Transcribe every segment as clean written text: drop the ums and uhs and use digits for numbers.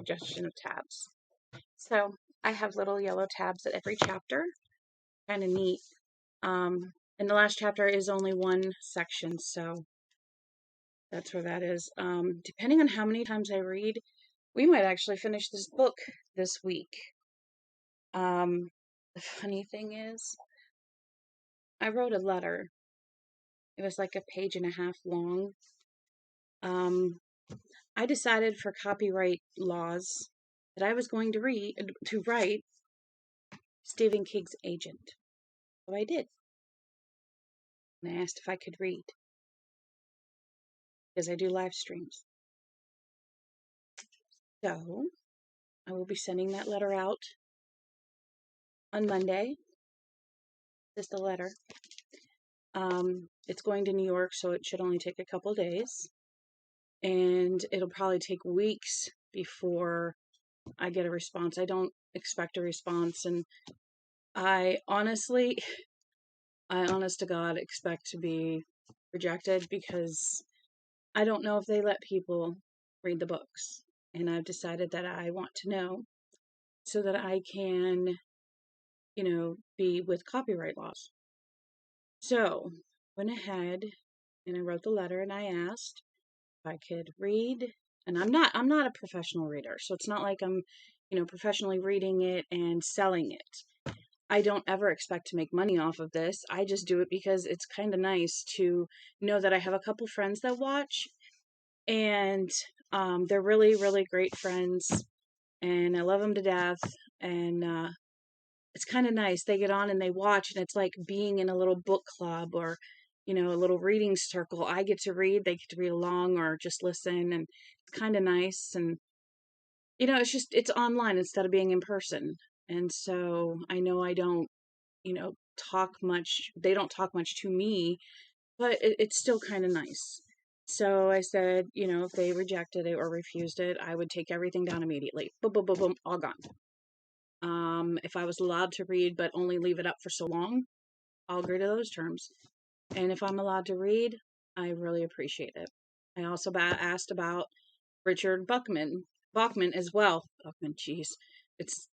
suggestion of tabs. So I have little yellow tabs at every chapter. Kind of neat. And the last chapter is only one section, so that's where that is. Depending on how many times I read, we might actually finish this book this week. The funny thing is, I wrote a letter. It was like a page and a half long. I decided for copyright laws that I was going to write Stephen King's agent. So I did. And I asked if I could read, because I do live streams. So I will be sending that letter out on Monday. Just a letter. It's going to New York, so it should only take a couple days. And it'll probably take weeks before I get a response. I don't expect a response, and I honest to God, expect to be rejected, because I don't know if they let people read the books. And I've decided that I want to know so that I can, be with copyright laws. So, went ahead and I wrote the letter and I asked if I could read. And I'm not a professional reader, so it's not like I'm, professionally reading it and selling it. I don't ever expect to make money off of this. I just do it because it's kind of nice to know that I have a couple friends that watch, and they're really, really great friends, and I love them to death, and it's kind of nice. They get on and they watch, and it's like being in a little book club or, a little reading circle. I get to read, they get to read along or just listen, and it's kind of nice. And, it's online instead of being in person. And so I know I don't, talk much. They don't talk much to me, but it's still kind of nice. So I said, if they rejected it or refused it, I would take everything down immediately. Boom, boom, boom, boom, all gone. If I was allowed to read but only leave it up for so long, I'll agree to those terms. And if I'm allowed to read, I really appreciate it. I also asked about Richard Bachman as well. Bachman, jeez.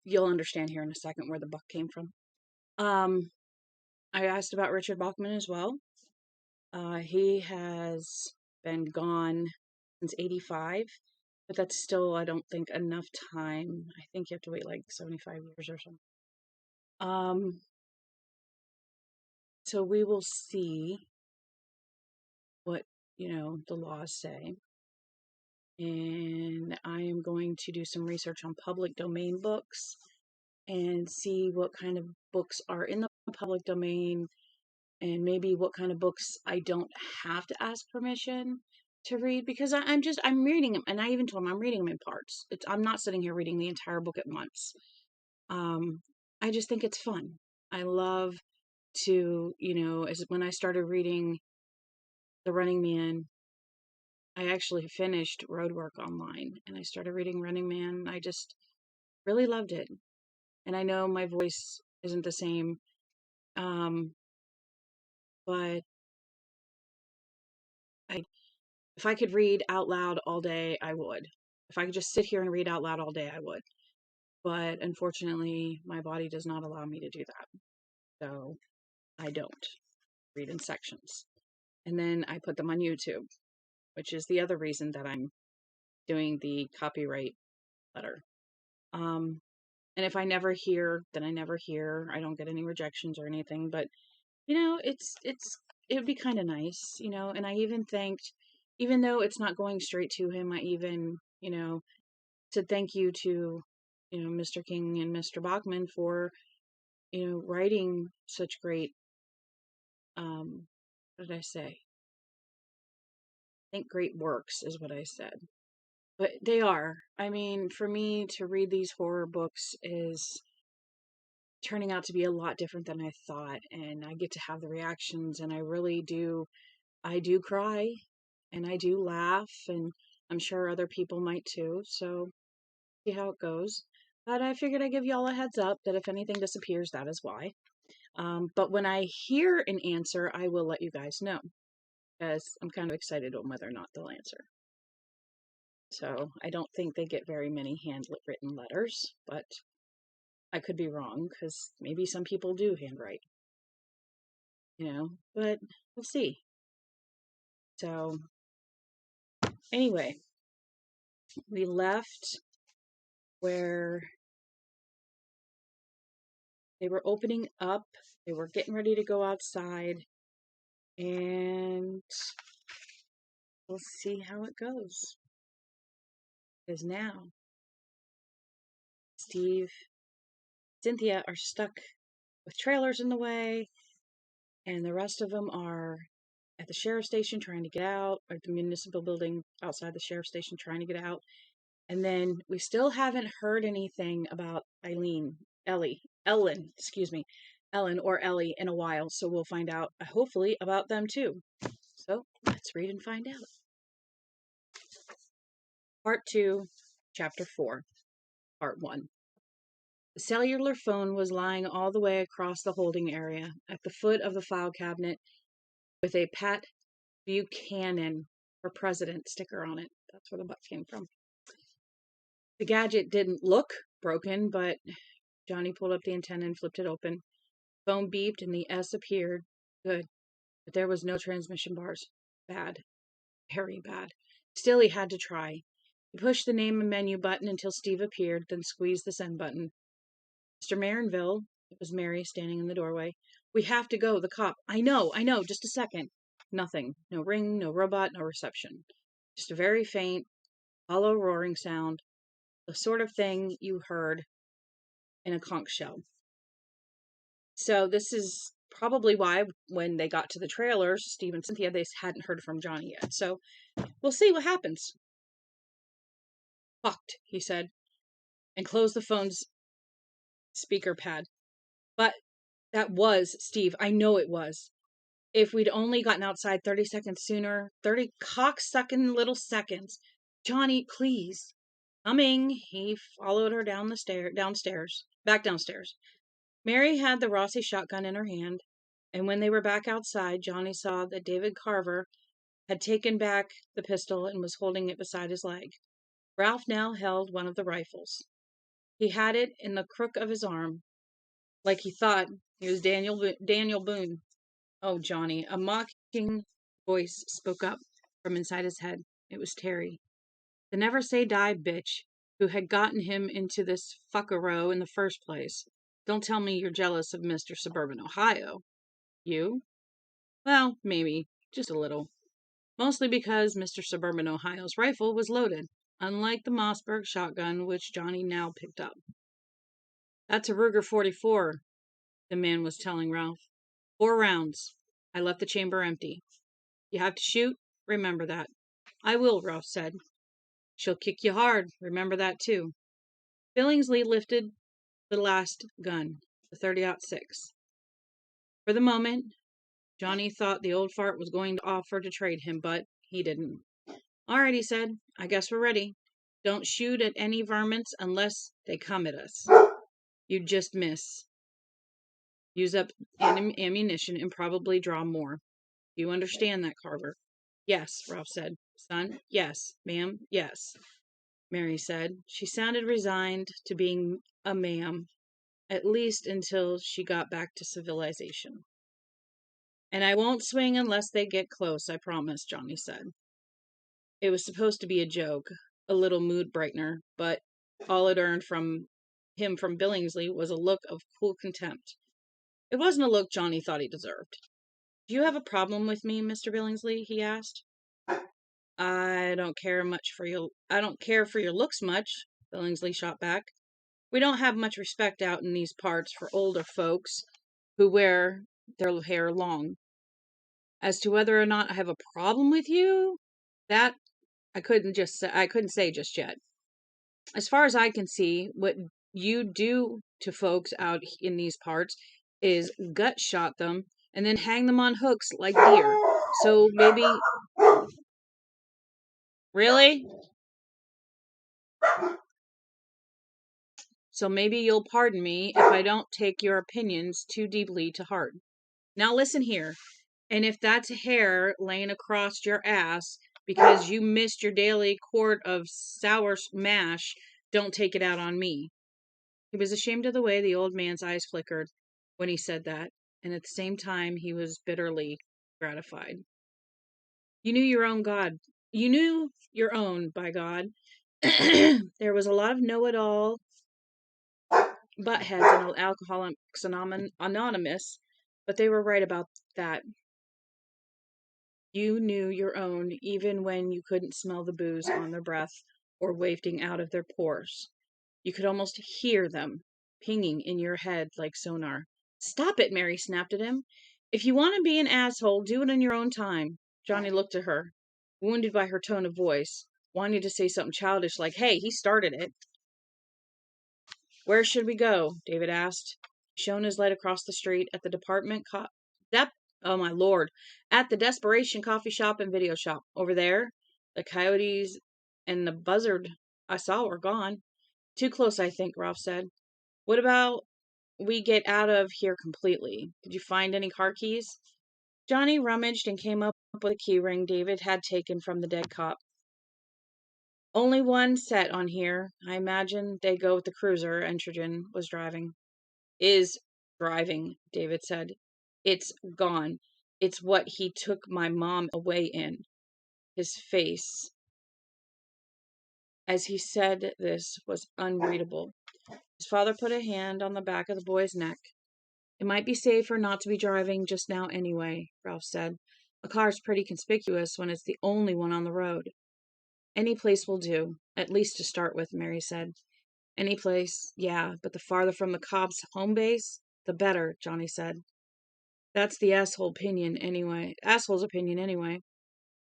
You'll understand here in a second where the buck came from. I asked about Richard Bachman as well. He has been gone since 85, but that's still, I don't think, enough time. I think you have to wait like 75 years or something. So we will see what, the laws say. And I am going to do some research on public domain books and see what kind of books are in the public domain, and maybe what kind of books I don't have to ask permission to read, because I'm reading them, and I even told them I'm reading them in parts. I'm not sitting here reading the entire book at once. I just think it's fun. I love to, as when I started reading The Running Man, I actually finished Roadwork online, and I started reading Running Man. I just really loved it. And I know my voice isn't the same, but if I could read out loud all day, I would. If I could just sit here and read out loud all day, I would. But unfortunately, my body does not allow me to do that. So I don't read in sections. And then I put them on YouTube, which is the other reason that I'm doing the copyright letter. And if I never hear, then I never hear. I don't get any rejections or anything. But, it would be kind of nice, and I even thanked, even though it's not going straight to him, I even, said thank you to, Mr. King and Mr. Bachman for, writing such great, what did I say? I think great works is what I said. But they are. I mean, for me to read these horror books is turning out to be a lot different than I thought, and I get to have the reactions, and I do cry, and I do laugh, and I'm sure other people might too, so see how it goes. But I figured I'd give y'all a heads up that if anything disappears, that is why. But when I hear an answer, I will let you guys know, because I'm kind of excited on whether or not they'll answer. So I don't think they get very many handwritten letters, but I could be wrong because maybe some people do handwrite, but we'll see. So anyway, we left where they were opening up. They were getting ready to go outside, and we'll see how it goes. Because now, Steve, Cynthia are stuck with trailers in the way, and the rest of them are at the sheriff's station trying to get out, or the municipal building outside the sheriff's station trying to get out. And then we still haven't heard anything about Ellen or Ellie in a while. So we'll find out, hopefully, about them too. So let's read and find out. Part 2, Chapter 4, Part 1. The cellular phone was lying all the way across the holding area, at the foot of the file cabinet, with a Pat Buchanan for president sticker on it. That's where the butt came from. The gadget didn't look broken, but Johnny pulled up the antenna and flipped it open. Phone beeped and the S appeared. Good. But there was no transmission bars. Bad. Very bad. Still, he had to try. He pushed the name and menu button until Steve appeared, then squeezed the send button. Mr. Marinville, it was Mary standing in the doorway. We have to go, the cop. I know, just a second. Nothing. No ring, no robot, no reception. Just a very faint, hollow roaring sound. The sort of thing you heard in a conch shell. So this is probably why when they got to the trailers, Steve and Cynthia, they hadn't heard from Johnny yet. So we'll see what happens. Fucked, he said, and closed the phone's speaker pad. But that was Steve. I know it was. If we'd only gotten outside 30 seconds sooner, 30 cocksucking little seconds. Johnny, please. Coming. He followed her back downstairs. Mary had the Rossi shotgun in her hand, and when they were back outside, Johnny saw that David Carver had taken back the pistol and was holding it beside his leg. Ralph now held one of the rifles. He had it in the crook of his arm, like he thought he was Daniel Boone. Oh, Johnny, a mocking voice spoke up from inside his head. It was Terry, the never say die bitch who had gotten him into this fuckaroo in the first place. Don't tell me you're jealous of Mr. Suburban Ohio. You? Well, maybe. Just a little. Mostly because Mr. Suburban Ohio's rifle was loaded, unlike the Mossberg shotgun which Johnny now picked up. That's a Ruger 44, the man was telling Ralph. 4 rounds. I left the chamber empty. You have to shoot? Remember that. I will, Ralph said. She'll kick you hard. Remember that, too. Billingsley lifted the last gun, the 30-06. For the moment, Johnny thought the old fart was going to offer to trade him, but he didn't. All right, he said. I guess we're ready. Don't shoot at any varmints unless they come at us. You'd just miss. Use up ammunition and probably draw more. You understand that, Carver? Yes, Ralph said. Son? Yes. Ma'am? Yes. Mary said. She sounded resigned to being a ma'am, at least until she got back to civilization. And I won't swing unless they get close, I promise, Johnny said. It was supposed to be a joke, a little mood brightener, but all it earned from Billingsley was a look of cool contempt. It wasn't a look Johnny thought he deserved. Do you have a problem with me, Mr. Billingsley? He asked. I don't care for your looks much, Billingsley shot back. We don't have much respect out in these parts for older folks who wear their hair long. As to whether or not I have a problem with you, that I couldn't say just yet. As far as I can see, what you do to folks out in these parts is gut shot them and then hang them on hooks like deer. So maybe... Really? So maybe you'll pardon me if I don't take your opinions too deeply to heart. Now listen here. And if that's hair laying across your ass Because you missed your daily quart of sour mash, don't take it out on me. He was ashamed of the way the old man's eyes flickered when he said that, and at the same time he was bitterly gratified. You knew your own God. You knew your own, by God. There was a lot of know-it-all buttheads in Alcoholics Anonymous, but they were right about that. You knew your own even when you couldn't smell the booze on their breath or wafting out of their pores. You could almost hear them pinging in your head like sonar. Stop it, Mary snapped at him. If you want to be an asshole, do it in your own time. Johnny looked at her, wounded by her tone of voice, wanting to say something childish like, hey, he started it. Where should we go? David asked. Shone his light across the street at the oh my lord, at the Desperation coffee shop and video shop. Over there, the coyotes and the buzzard I saw were gone. Too close, I think, Ralph said. What about we get out of here completely? Did you find any car keys? Johnny rummaged and came up with a key ring David had taken from the dead cop. Only one set on here. I imagine they go with the cruiser Entrogen was driving. Is driving, David said. It's gone. It's what he took my mom away in. His face, as he said this, was unreadable. His father put a hand on the back of the boy's neck. It might be safer not to be driving just now anyway, Ralph said. A car's pretty conspicuous when it's the only one on the road. Any place will do, at least to start with, Mary said. Any place, yeah, but the farther from the cops' home base, the better, Johnny said. That's the asshole's opinion anyway.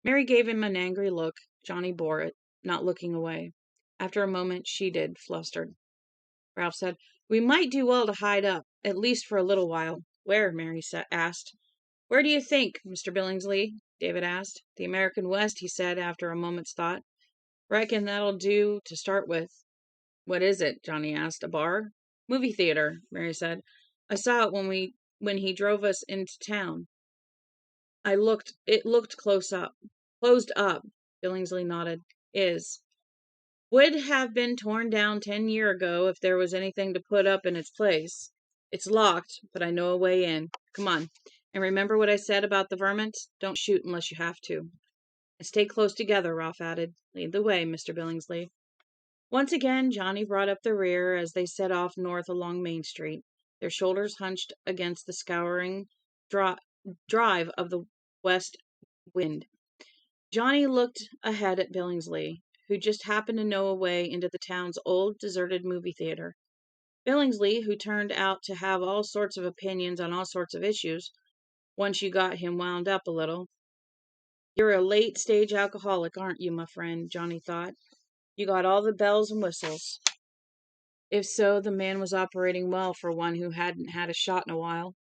Mary gave him an angry look. Johnny bore it, not looking away. After a moment, she did, flustered. Ralph said, we might do well to hide up, at least for a little while. Where? Mary asked. Where do you think, Mr. Billingsley? David asked. The American West, he said after a moment's thought. Reckon that'll do to start with. What is it? Johnny asked. A bar? Movie theater, Mary said. I saw it when he drove us into town. It looked closed up. Billingsley nodded. Is. Would have been torn down 10 years ago if there was anything to put up in its place. It's locked, but I know a way in. Come on. And remember what I said about the vermint? Don't shoot unless you have to. And stay close together, Ralph added. Lead the way, Mr. Billingsley. Once again, Johnny brought up the rear as they set off north along Main Street, their shoulders hunched against the scouring drive of the west wind. Johnny looked ahead at Billingsley, who just happened to know a way into the town's old, deserted movie theater. Billingsley, who turned out to have all sorts of opinions on all sorts of issues, once you got him wound up a little. You're a late-stage alcoholic, aren't you, my friend? Johnny thought. You got all the bells and whistles. If so, the man was operating well for one who hadn't had a shot in a while.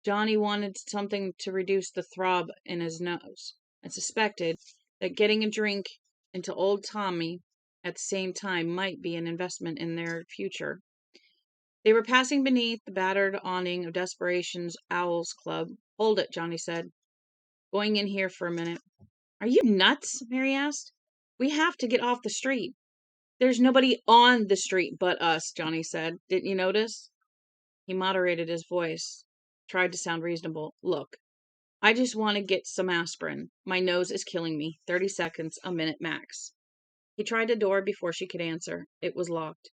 Johnny wanted something to reduce the throb in his nose, and suspected that getting a drink into old Tommy at the same time might be an investment in their future. They were passing beneath the battered awning of Desperation's Owls Club. Hold it, Johnny said. Going in here for a minute. Are you nuts? Mary asked. We have to get off the street. There's nobody on the street but us, Johnny said. Didn't you notice? He moderated his voice, tried to sound reasonable. Look, I just want to get some aspirin. My nose is killing me. 30 seconds, a minute max. He tried the door before she could answer. It was locked.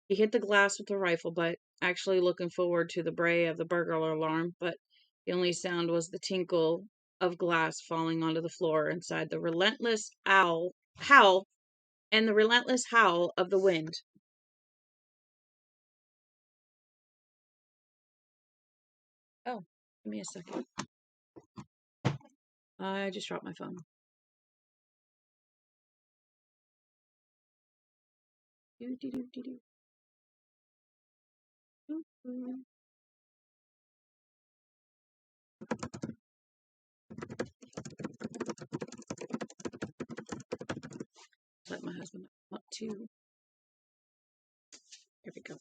He hit the glass with the rifle butt, actually looking forward to the bray of the burglar alarm, but the only sound was the tinkle of glass falling onto the floor inside the relentless howl and the relentless howl of the wind. Oh, give me a second. I just dropped my phone. Let my husband up too. Here we go.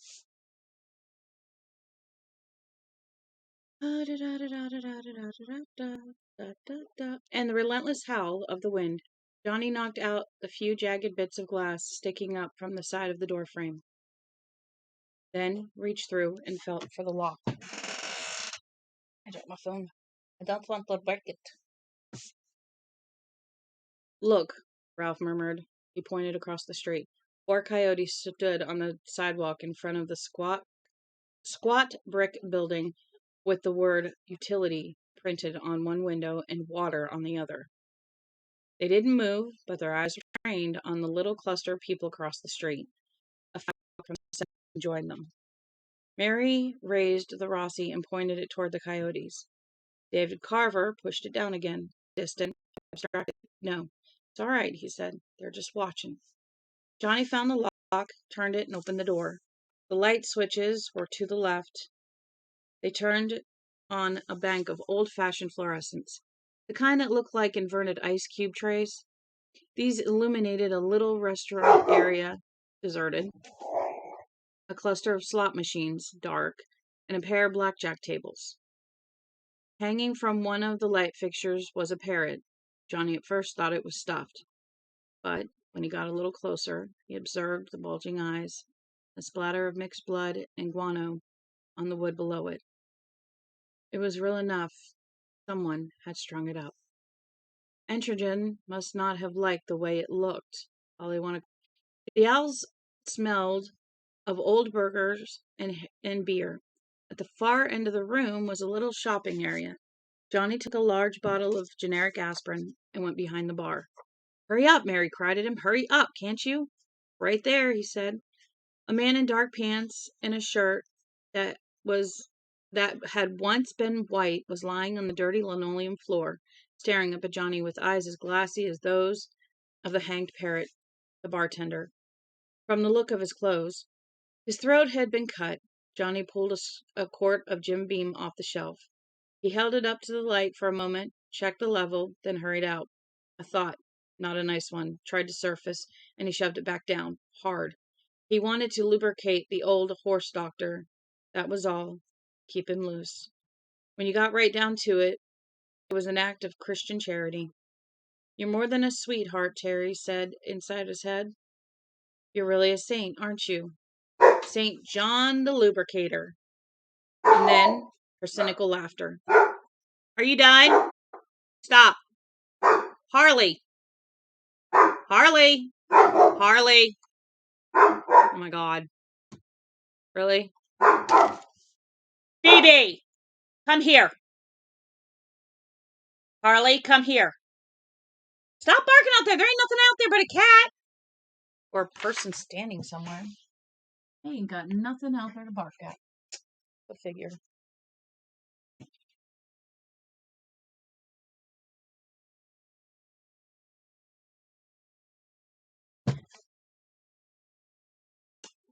And the relentless howl of the wind. Johnny knocked out the few jagged bits of glass sticking up from the side of the door frame, then reached through and felt for the lock. I dropped my phone. I don't want to break it. Look, Ralph murmured. He pointed across the street. 4 coyotes stood on the sidewalk in front of the squat brick building with the word utility printed on one window and water on the other. They didn't move, but their eyes were trained on the little cluster of people across the street. A family from the center joined them. Mary raised the Rossi and pointed it toward the coyotes. David Carver pushed it down again, distant, abstracted. No, it's all right, he said. They're just watching. Johnny found the lock, turned it, and opened the door. The light switches were to the left. They turned on a bank of old-fashioned fluorescents, the kind that looked like inverted ice cube trays. These illuminated a little restaurant area, deserted, a cluster of slot machines, dark, and a pair of blackjack tables. Hanging from one of the light fixtures was a parrot. Johnny at first thought it was stuffed, but when he got a little closer, he observed the bulging eyes, a splatter of mixed blood and guano on the wood below it. It was real enough. Someone had strung it up. Entrogen must not have liked the way it looked. All he wanted. The owls smelled of old burgers and beer. At the far end of the room was a little shopping area. Johnny took a large bottle of generic aspirin and went behind the bar. Hurry up, Mary cried at him. Hurry up, can't you? Right there, he said. A man in dark pants and a shirt that had once been white was lying on the dirty linoleum floor, staring up at Johnny with eyes as glassy as those of the hanged parrot, the bartender. From the look of his clothes, his throat had been cut. Johnny pulled a quart of Jim Beam off the shelf. He held it up to the light for a moment, checked the level, then hurried out. A thought, not a nice one, tried to surface, and he shoved it back down, hard. He wanted to lubricate the old horse doctor. That was all. Keep him loose. When you got right down to it, it was an act of Christian charity. You're more than a sweetheart, Terry said inside his head. You're really a saint, aren't you? St. John the Lubricator. And then her cynical laughter. Are you done? Stop. Harley. Harley. Harley. Oh my God. Really? Phoebe, come here. Harley, come here. Stop barking out there. There ain't nothing out there but a cat. Or a person standing somewhere. They ain't got nothing out there to bark at. Go figure.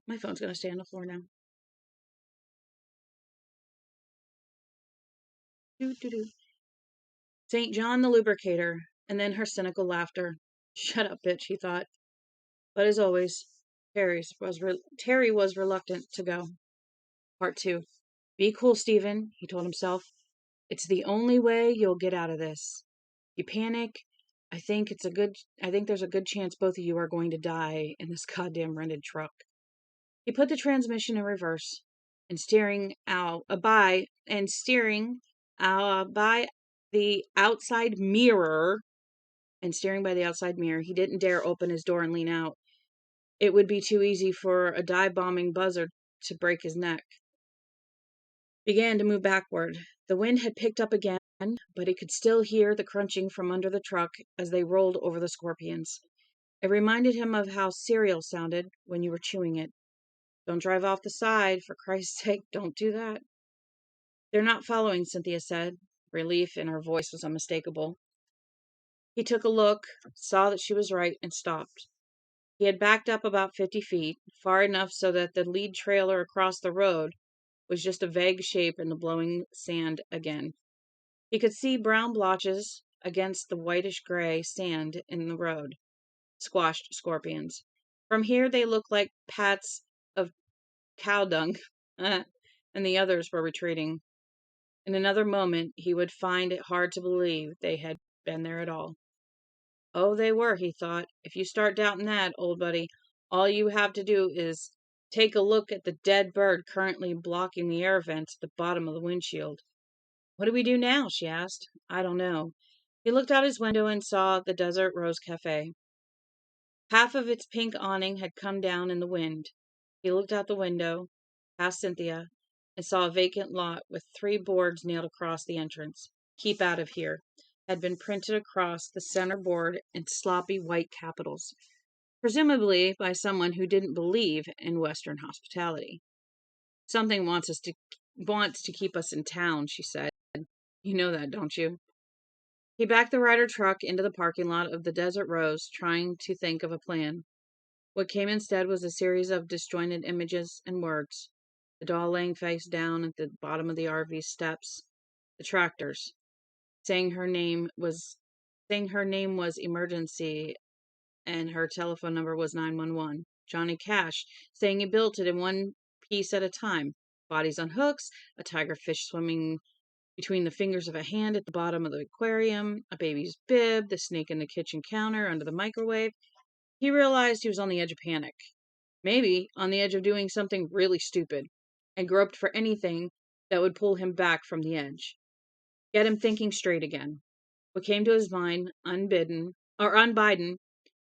My phone's going to stay on the floor now. Doo-doo-doo. St. John the Lubricator, and then her cynical laughter. Shut up, bitch, he thought. But as always, Terry was reluctant to go. Part 2. Be cool, Stephen, he told himself. It's the only way you'll get out of this. You panic. I think there's a good chance both of you are going to die in this goddamn rented truck. He put the transmission in reverse and steering by the outside mirror. He didn't dare open his door and lean out. It would be too easy for a dive-bombing buzzard to break his neck. Began to move backward. The wind had picked up again, but he could still hear the crunching from under the truck as they rolled over the scorpions. It reminded him of how cereal sounded when you were chewing it. Don't drive off the side, for Christ's sake, don't do that. They're not following, Cynthia said. Relief in her voice was unmistakable. He took a look, saw that she was right, and stopped. He had backed up about 50 feet, far enough so that the lead trailer across the road was just a vague shape in the blowing sand again. He could see brown blotches against the whitish-gray sand in the road. Squashed scorpions. From here they looked like pats of cow dung, and the others were retreating. In another moment he would find it hard to believe they had been there at all. Oh, they were, he thought. If you start doubting that, old buddy, all you have to do is take a look at the dead bird currently blocking the air vents at the bottom of the windshield. What do we do now? She asked. I don't know. He looked out his window and saw the Desert Rose Cafe. Half of its pink awning had come down in the wind. He looked out the window, past Cynthia, and saw a vacant lot with 3 boards nailed across the entrance. Keep out of here had been printed across the center board in sloppy white capitals, presumably by someone who didn't believe in Western hospitality. Something wants to keep us in town, she said. You know that, don't you? He backed the Ryder truck into the parking lot of the Desert Rose, trying to think of a plan. What came instead was a series of disjointed images and words. The doll laying face down at the bottom of the RV steps. The tractors. Saying her name was emergency and her telephone number was 911. Johnny Cash saying he built it in one piece at a time. Bodies on hooks, a tiger fish swimming between the fingers of a hand at the bottom of the aquarium, a baby's bib, the snake in the kitchen counter under the microwave. He realized he was on the edge of panic. Maybe on the edge of doing something really stupid, and groped for anything that would pull him back from the edge. Get him thinking straight again. What came to his mind, unbidden,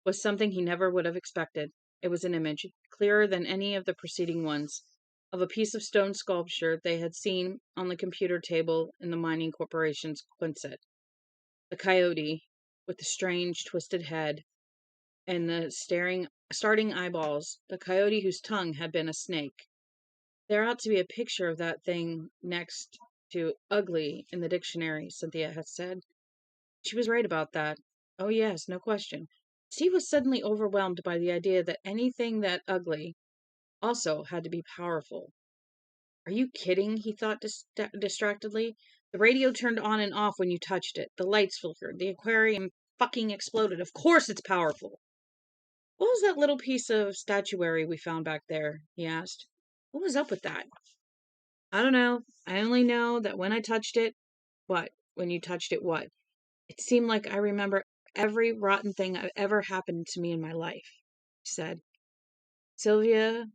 was something he never would have expected. It was an image, clearer than any of the preceding ones, of a piece of stone sculpture they had seen on the computer table in the mining corporation's Quinset. The coyote, with the strange, twisted head, and the starting eyeballs, the coyote whose tongue had been a snake. There ought to be a picture of that thing next to ugly in the dictionary, Cynthia had said. She was right about that. Oh, yes, no question. Steve was suddenly overwhelmed by the idea that anything that ugly also had to be powerful. Are you kidding? He thought distractedly. The radio turned on and off when you touched it. The lights flickered. The aquarium fucking exploded. Of course it's powerful. What was that little piece of statuary we found back there? He asked. What was up with that? I don't know. I only know that when I touched it, what? When you touched it, what? It seemed like I remember every rotten thing that ever happened to me in my life, he said. Sylvia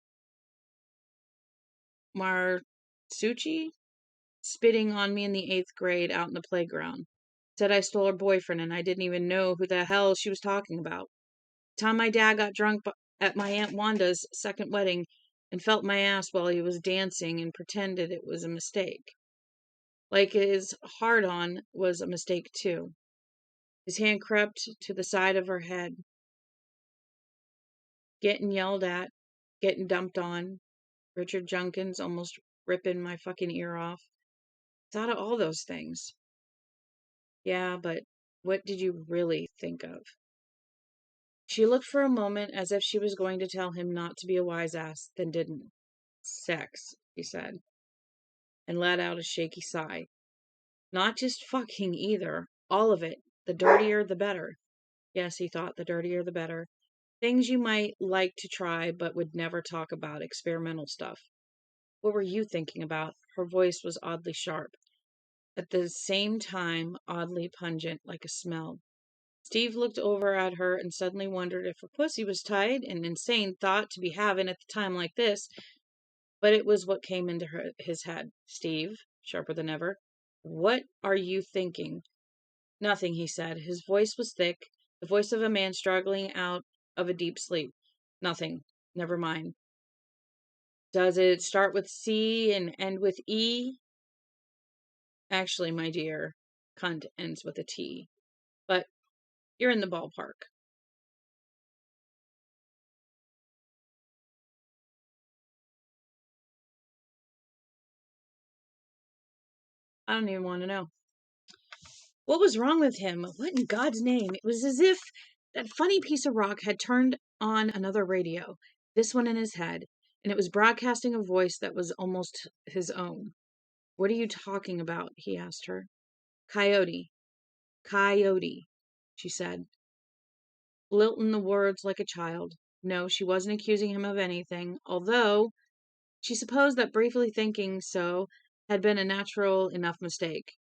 Marsucci spitting on me in the 8th grade out in the playground. Said I stole her boyfriend and I didn't even know who the hell she was talking about. The time my dad got drunk at my Aunt Wanda's second wedding and felt my ass while he was dancing and pretended it was a mistake. Like his hard-on was a mistake too. His hand crept to the side of her head. Getting yelled at, getting dumped on, Richard Junkins almost ripping my fucking ear off. Thought of all those things. Yeah, but what did you really think of? She looked for a moment as if she was going to tell him not to be a wise ass, then didn't. Sex, he said, and let out a shaky sigh. Not just fucking either. All of it. The dirtier, the better. Yes, he thought, the dirtier, the better. Things you might like to try but would never talk about, experimental stuff. What were you thinking about? Her voice was oddly sharp, at the same time oddly pungent, like a smell. Steve looked over at her and suddenly wondered if her pussy was tight, an insane thought to be having at a time like this. But it was what came into his head. Steve, sharper than ever, what are you thinking? Nothing, he said. His voice was thick, the voice of a man struggling out of a deep sleep. Nothing. Never mind. Does it start with C and end with E? Actually, my dear, cunt ends with a T. But you're in the ballpark. I don't even want to know. What was wrong with him? What in God's name? It was as if that funny piece of rock had turned on another radio, this one in his head, and it was broadcasting a voice that was almost his own. What are you talking about? He asked her. Coyote. Coyote, she said, lilting the words like a child. No, she wasn't accusing him of anything, although she supposed that briefly thinking so had been a natural enough mistake.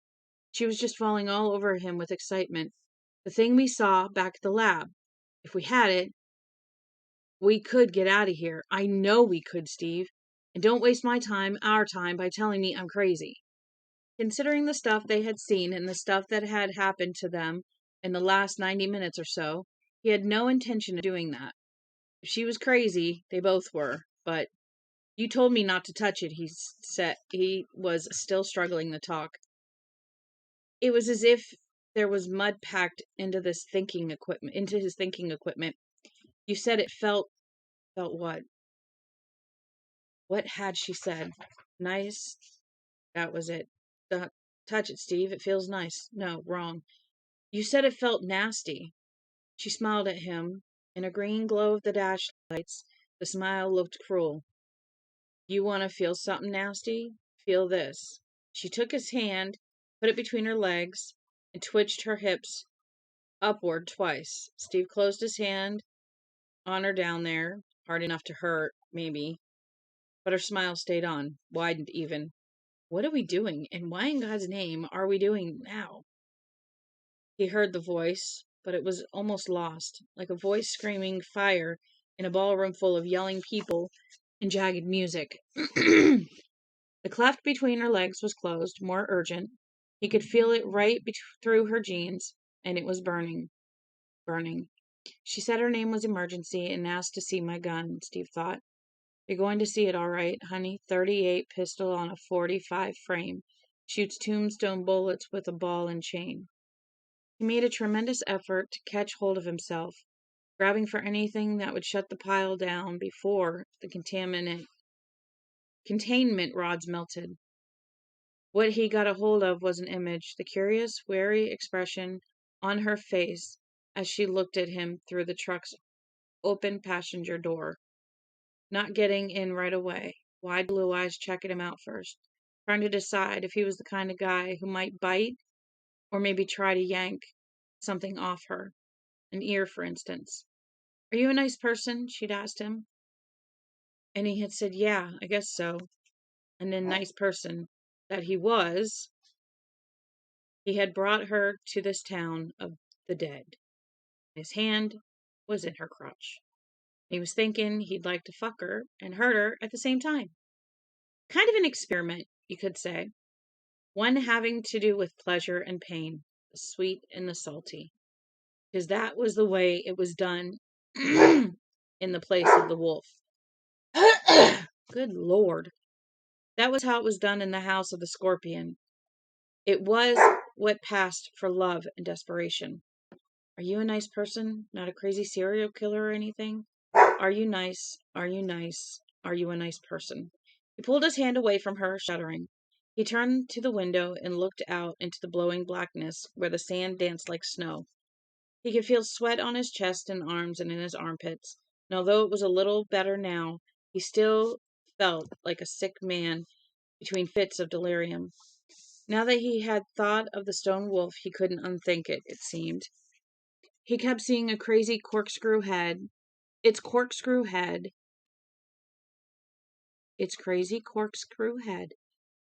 She was just falling all over him with excitement. The thing we saw back at the lab. If we had it, we could get out of here. I know we could, Steve. And don't waste our time, by telling me I'm crazy. Considering the stuff they had seen and the stuff that had happened to them in the last 90 minutes or so, he had no intention of doing that. If she was crazy, they both were. But you told me not to touch it, he said. He was still struggling to talk. It was as if there was mud packed into his thinking equipment. You said it felt what? What had she said? Nice. That was it. Touch it, Steve. It feels nice. No, wrong. You said it felt nasty. She smiled at him. In a green glow of the dash lights, the smile looked cruel. You want to feel something nasty? Feel this. She took his hand, put it between her legs, and twitched her hips upward twice. Steve closed his hand on her down there, hard enough to hurt, maybe. But her smile stayed on, widened even. What are we doing? And why in God's name are we doing now? He heard the voice, but it was almost lost, like a voice screaming fire in a ballroom full of yelling people and jagged music. The cleft between her legs was closed, more urgent. He could feel it right through her jeans, and it was burning. Burning. She said her name was Emergency and asked to see my gun, Steve thought. You're going to see it all right, honey. 38 pistol on a 45 frame. Shoots tombstone bullets with a ball and chain. He made a tremendous effort to catch hold of himself, grabbing for anything that would shut the pile down before the containment rods melted. What he got a hold of was an image, the curious, wary expression on her face as she looked at him through the truck's open passenger door. Not getting in right away, wide blue eyes checking him out first, trying to decide if he was the kind of guy who might bite or maybe try to yank something off her, an ear, for instance. Are you a nice person? She'd asked him. And he had said, yeah, I guess so. And then nice person that he was, he had brought her to this town of the dead. His hand was in her crotch. He was thinking he'd like to fuck her and hurt her at the same time. Kind of an experiment, you could say. One having to do with pleasure and pain, the sweet and the salty. Because that was the way it was done in the place of the wolf. Good Lord. That was how it was done in the house of the scorpion. It was what passed for love and desperation. Are you a nice person? Not a crazy serial killer or anything? Are you nice? Are you nice? Are you a nice person? He pulled his hand away from her, shuddering. He turned to the window and looked out into the blowing blackness where the sand danced like snow. He could feel sweat on his chest and arms and in his armpits, and although it was a little better now, he still felt like a sick man between fits of delirium. Now that he had thought of the stone wolf, he couldn't unthink it, it seemed. He kept seeing a crazy corkscrew head. Its crazy corkscrew head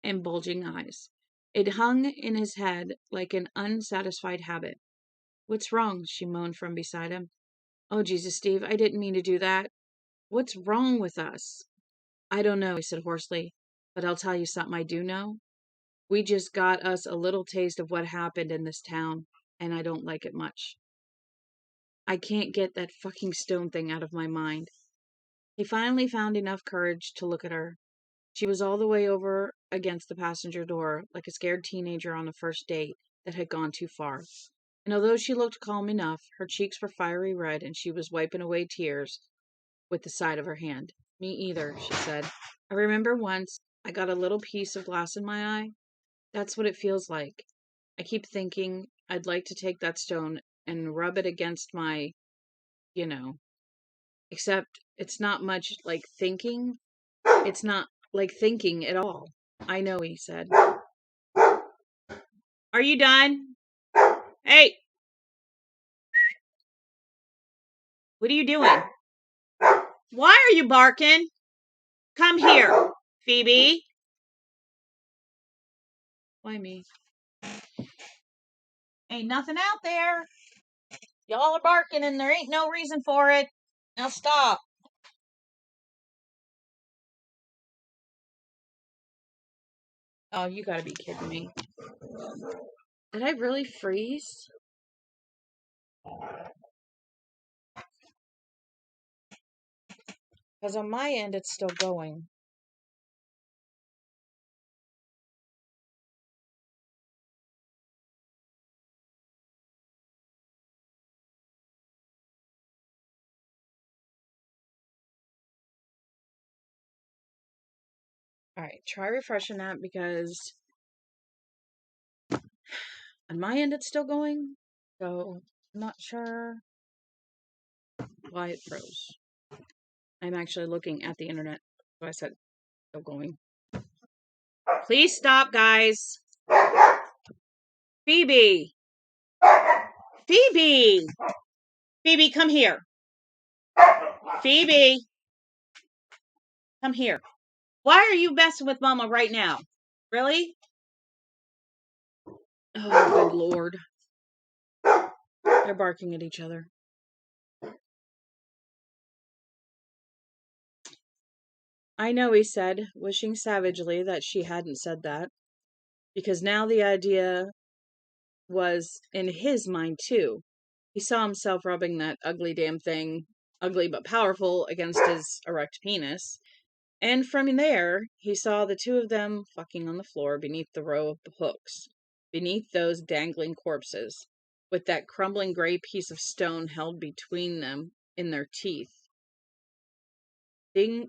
and bulging eyes. It hung in his head like an unsatisfied habit. What's wrong? She moaned from beside him. Oh, Jesus, Steve, I didn't mean to do that. What's wrong with us? I don't know, he said hoarsely, but I'll tell you something I do know. We just got us a little taste of what happened in this town, and I don't like it much. I can't get that fucking stone thing out of my mind. He finally found enough courage to look at her. She was all the way over against the passenger door, like a scared teenager on a first date that had gone too far. And although she looked calm enough, her cheeks were fiery red, and she was wiping away tears with the side of her hand. Me either, she said. I remember once I got a little piece of glass in my eye. That's what it feels like. I keep thinking I'd like to take that stone and rub it against my, you know. Except it's not much like thinking. It's not like thinking at all. I know, he said. Are you done? Hey! What are you doing? Why are you barking? Come here, Phoebe. Why me? Ain't nothing out there. Y'all are barking and there ain't no reason for it. Now stop. Oh, you gotta be kidding me. Did I really freeze? Because on my end, it's still going. Alright, try refreshing that because on my end, it's still going. So, I'm not sure why it froze. I'm actually looking at the internet. So I said, still going. Please stop, guys. Phoebe. Phoebe. Phoebe, come here. Phoebe. Come here. Why are you messing with Mama right now? Really? Oh, good Lord. They're barking at each other. I know, he said, wishing savagely that she hadn't said that. Because now the idea was in his mind, too. He saw himself rubbing that ugly damn thing, ugly but powerful, against his erect penis. And from there, he saw the two of them fucking on the floor beneath the row of hooks, beneath those dangling corpses, with that crumbling gray piece of stone held between them in their teeth.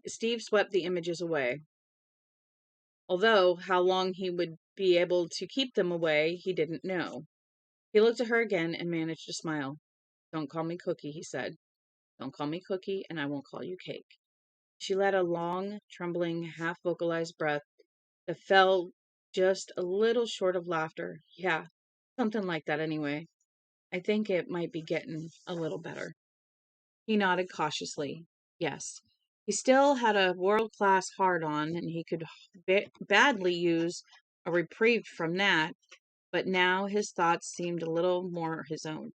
Steve swept the images away. Although, how long he would be able to keep them away, he didn't know. He looked at her again and managed to smile. "Don't call me Cookie," he said. "Don't call me Cookie, and I won't call you Cake." She let a long, trembling, half-vocalized breath that fell just a little short of laughter. "Yeah, something like that anyway. I think it might be getting a little better." He nodded cautiously. Yes. He still had a world-class hard-on, and he could badly use a reprieve from that, but now his thoughts seemed a little more his own.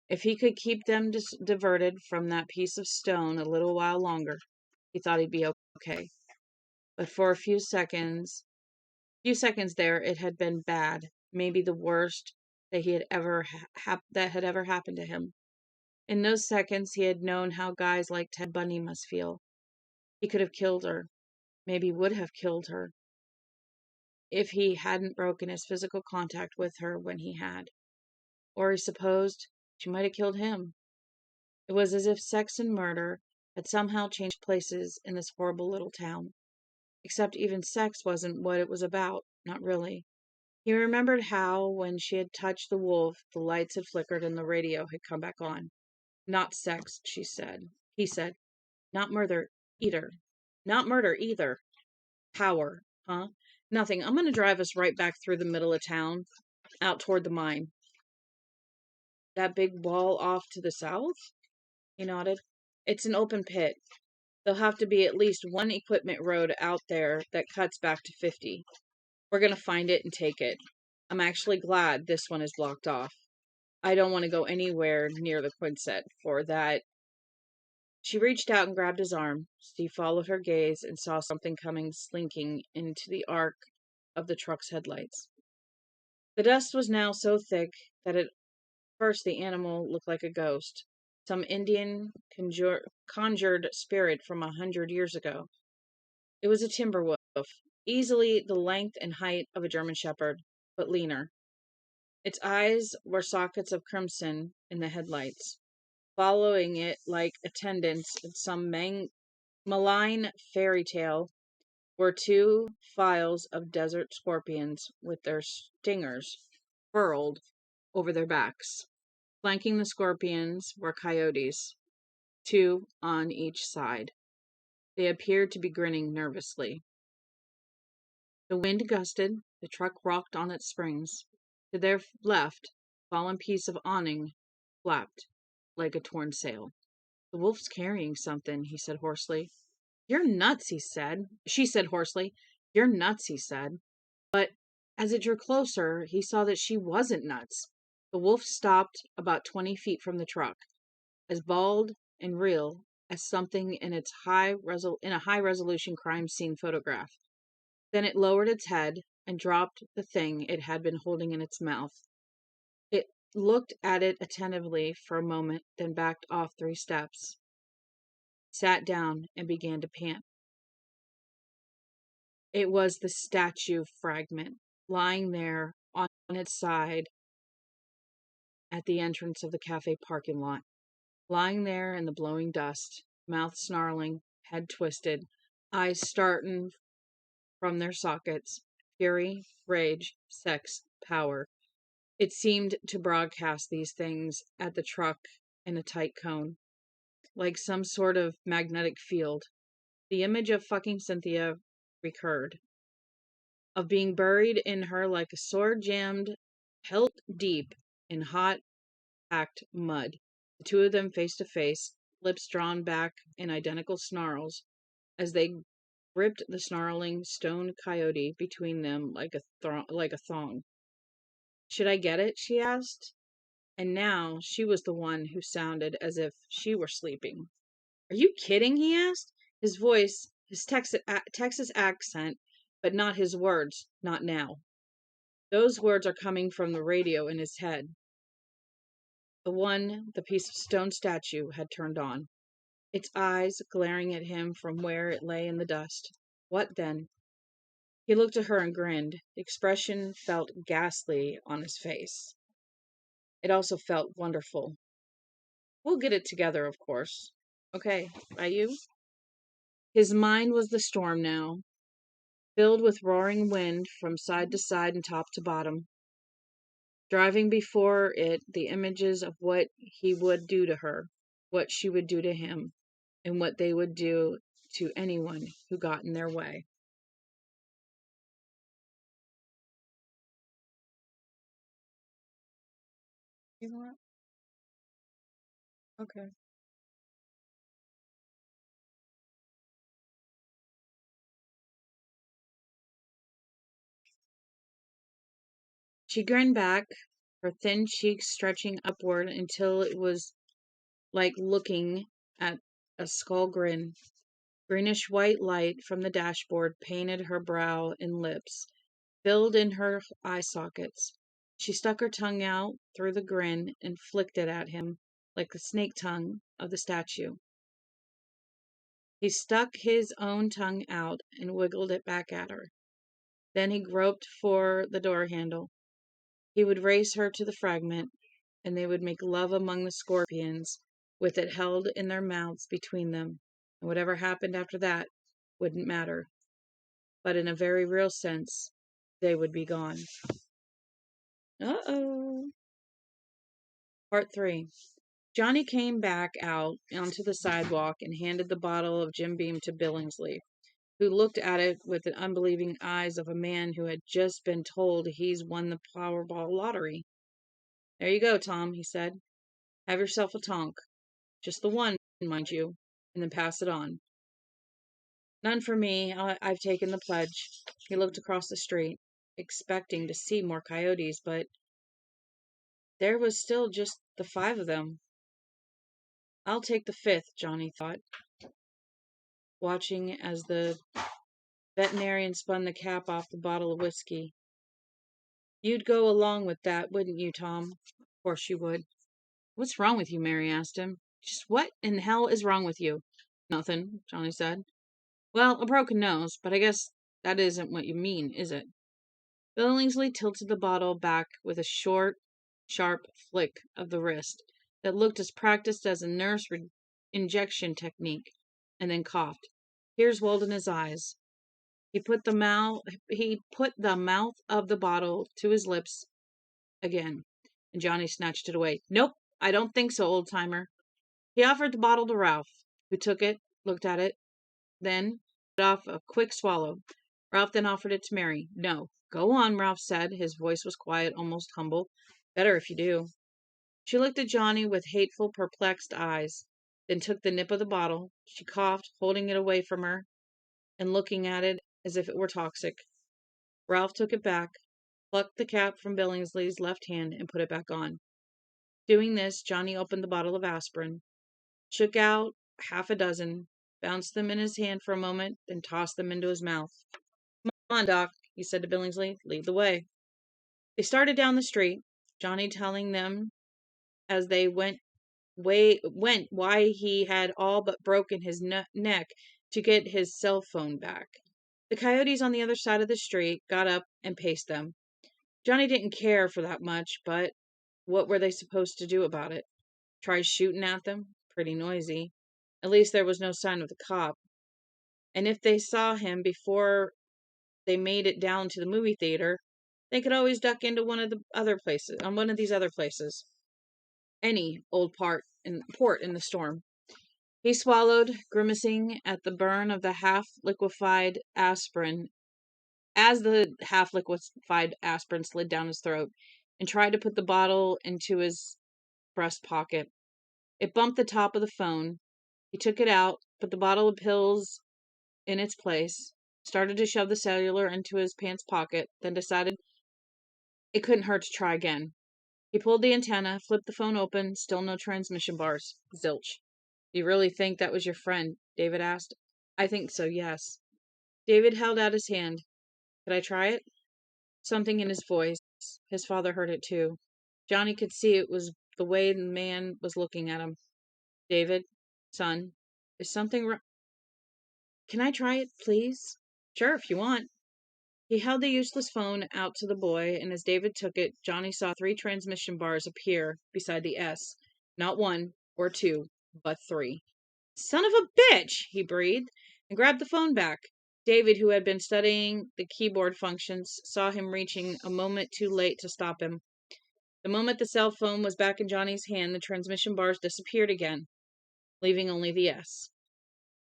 If he could keep them diverted from that piece of stone a little while longer, he thought he'd be okay. But for a few seconds there, it had been bad, maybe the worst that he had ever that had ever happened to him. In those seconds, he had known how guys like Ted Bundy must feel. He could have killed her, maybe would have killed her, if he hadn't broken his physical contact with her when he had. Or he supposed she might have killed him. It was as if sex and murder had somehow changed places in this horrible little town. Except even sex wasn't what it was about, not really. He remembered how, when she had touched the wolf, the lights had flickered and the radio had come back on. "Not sex," she said. He said. "Not murder either. Not murder either. Power, huh? Nothing. I'm going to drive us right back through the middle of town, out toward the mine." "That big wall off to the south?" He nodded. "It's an open pit. There'll have to be at least one equipment road out there that cuts back to 50. We're going to find it and take it. I'm actually glad this one is blocked off. I don't want to go anywhere near the Quinset for that." She reached out and grabbed his arm. Steve followed her gaze and saw something coming slinking into the arc of the truck's headlights. The dust was now so thick that at first the animal looked like a ghost, some Indian conjured spirit from 100 years ago. It was a timber wolf, easily the length and height of a German shepherd, but leaner. Its eyes were sockets of crimson in the headlights. Following it like attendants in some malign fairy tale were two files of desert scorpions with their stingers furled over their backs. Flanking the scorpions were coyotes, two on each side. They appeared to be grinning nervously. The wind gusted, the truck rocked on its springs. To their left, a fallen piece of awning flapped like a torn sail. "The wolf's carrying something," he said hoarsely. "You're nuts," She said hoarsely. "You're nuts," he said. But as it drew closer, he saw that she wasn't nuts. The wolf stopped about 20 feet from the truck, as bald and real as something in a high-resolution crime scene photograph. Then it lowered its head and dropped the thing it had been holding in its mouth. It looked at it attentively for a moment, then backed off 3 steps, sat down, and began to pant. It was the statue fragment, lying there on its side at the entrance of the cafe parking lot. Lying there in the blowing dust, mouth snarling, head twisted, eyes starting from their sockets, fury, rage, sex, power. It seemed to broadcast these things at the truck in a tight cone, like some sort of magnetic field. The image of fucking Cynthia recurred, of being buried in her like a sword jammed hilt deep in hot, packed mud. The 2 of them face to face, lips drawn back in identical snarls, as they gripped the snarling stone coyote between them like a thong. Should I get it? She asked. And now she was the one who sounded as if she were sleeping. Are you kidding? He asked. His voice, his Texas accent, but not his words, not now. Those words are coming from the radio in his head. The piece of stone statue had turned on, its eyes glaring at him from where it lay in the dust. What then? He looked at her and grinned. The expression felt ghastly on his face. It also felt wonderful. We'll get it together, of course. Okay, right you? His mind was the storm now, filled with roaring wind from side to side and top to bottom, driving before it the images of what he would do to her, what she would do to him, and what they would do to anyone who got in their way. You know what? Okay. She grinned back, her thin cheeks stretching upward until it was like looking at a skull grin. Greenish white light from the dashboard painted her brow and lips, filled in her eye sockets. She stuck her tongue out through the grin and flicked it at him like the snake tongue of the statue. He stuck his own tongue out and wiggled it back at her. Then he groped for the door handle. He would race her to the fragment, and they would make love among the scorpions, with it held in their mouths between them, and whatever happened after that wouldn't matter. But in a very real sense, they would be gone. Uh-oh. Part 3. Johnny came back out onto the sidewalk and handed the bottle of Jim Beam to Billingsley, who looked at it with the unbelieving eyes of a man who had just been told he's won the Powerball lottery. There you go, Tom, he said. Have yourself a tonk. Just the one, mind you, and then pass it on. None for me. I've taken the pledge. He looked across the street, expecting to see more coyotes, but there was still just the 5 of them. I'll take the 5th, Johnny thought, watching as the veterinarian spun the cap off the bottle of whiskey. You'd go along with that, wouldn't you, Tom? Of course you would. What's wrong with you? Mary asked him. Just what in hell is wrong with you? Nothing, Johnny said. Well, a broken nose, but I guess that isn't what you mean, is it? Billingsley tilted the bottle back with a short, sharp flick of the wrist that looked as practiced as a nurse injection technique, and then coughed. Tears welled in his eyes. He put the mouth of the bottle to his lips again, and Johnny snatched it away. Nope, I don't think so, old-timer. He offered the bottle to Ralph, who took it, looked at it, then put off a quick swallow. Ralph then offered it to Mary. No. Go on, Ralph said. His voice was quiet, almost humble. Better if you do. She looked at Johnny with hateful, perplexed eyes, then took the nip of the bottle. She coughed, holding it away from her, and looking at it as if it were toxic. Ralph took it back, plucked the cap from Billingsley's left hand, and put it back on. Doing this, Johnny opened the bottle of aspirin, shook out half a dozen, bounced them in his hand for a moment, then tossed them into his mouth. "Come on, Doc," he said to Billingsley. "Lead the way." They started down the street, Johnny telling them as they went why he had all but broken his neck to get his cell phone back. The coyotes on the other side of the street got up and paced them. Johnny didn't care for that much, but what were they supposed to do about it? Try shooting at them? Pretty noisy. At least there was no sign of the cop. And if they saw him before they made it down to the movie theater, they could always duck into one of these other places. Any old port in the storm. He swallowed, grimacing at the burn of the half-liquefied aspirin as the half-liquefied aspirin slid down his throat, and tried to put the bottle into his breast pocket. It bumped the top of the phone. He took it out, put the bottle of pills in its place, started to shove the cellular into his pants pocket, then decided it couldn't hurt to try again. He pulled the antenna, flipped the phone open, still no transmission bars. Zilch. "Do you really think that was your friend?" David asked. "I think so, yes." David held out his hand. "Could I try it?" Something in his voice. His father heard it too. Johnny could see it was the way the man was looking at him. "David, son, is something wrong? Can I try it, please?" "Sure, if you want." He held the useless phone out to the boy, and as David took it, Johnny saw 3 transmission bars appear beside the S. Not 1 or 2, but 3. "Son of a bitch!" he breathed, and grabbed the phone back. David, who had been studying the keyboard functions, saw him reaching a moment too late to stop him. The moment the cell phone was back in Johnny's hand, the transmission bars disappeared again, leaving only the S.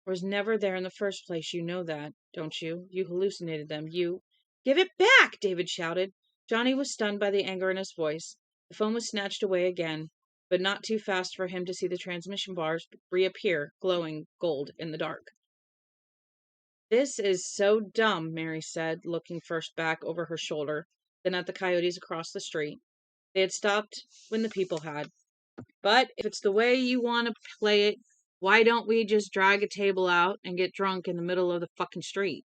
"It was never there in the first place, you know that, don't you? You hallucinated them. You—" "Give it back!" David shouted. Johnny was stunned by the anger in his voice. The phone was snatched away again, but not too fast for him to see the transmission bars reappear, glowing gold in the dark. "This is so dumb," Mary said, looking first back over her shoulder, then at the coyotes across the street. They had stopped when the people had. "But if it's the way you want to play it, why don't we just drag a table out and get drunk in the middle of the fucking street?"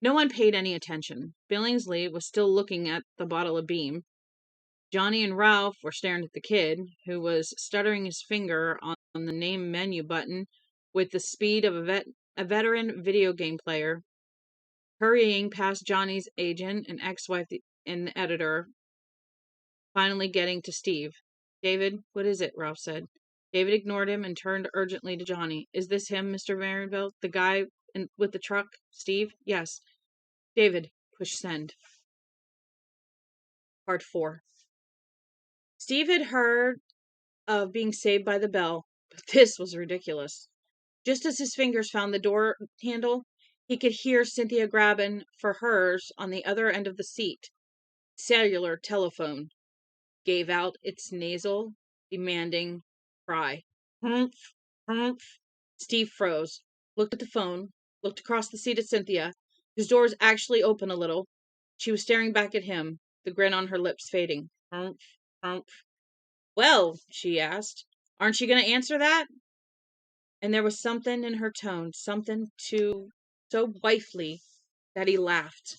No one paid any attention. Billingsley was still looking at the bottle of beam. Johnny and Ralph were staring at the kid, who was stuttering his finger on the name menu button with the speed of a veteran video game player, hurrying past Johnny's agent and ex-wife and the editor, finally getting to Steve. "David, what is it?" Ralph said. David ignored him and turned urgently to Johnny. "Is this him, Mr. Maryville? The guy with the truck? Steve?" "Yes." "David, push send." Part 4. Steve had heard of being saved by the bell, but this was ridiculous. Just as his fingers found the door handle, he could hear Cynthia grabbing for hers on the other end of the seat. Cellular telephone gave out its nasal, demanding cry. "Humph, humph." Steve froze, looked at the phone, looked across the seat at Cynthia, whose doors actually opened a little. She was staring back at him, the grin on her lips fading. "Humph, humph." "Well," she asked, "aren't you going to answer that?" And there was something in her tone, something so wifely, that he laughed.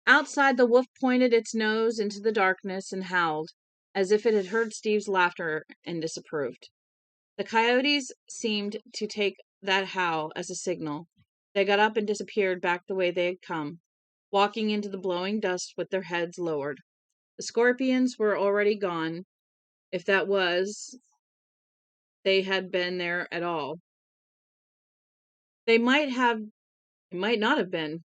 Outside, the wolf pointed its nose into the darkness and howled, as if it had heard Steve's laughter and disapproved. The coyotes seemed to take that howl as a signal. They got up and disappeared back the way they had come, walking into the blowing dust with their heads lowered. The scorpions were already gone, if that was they had been there at all. They might not have been.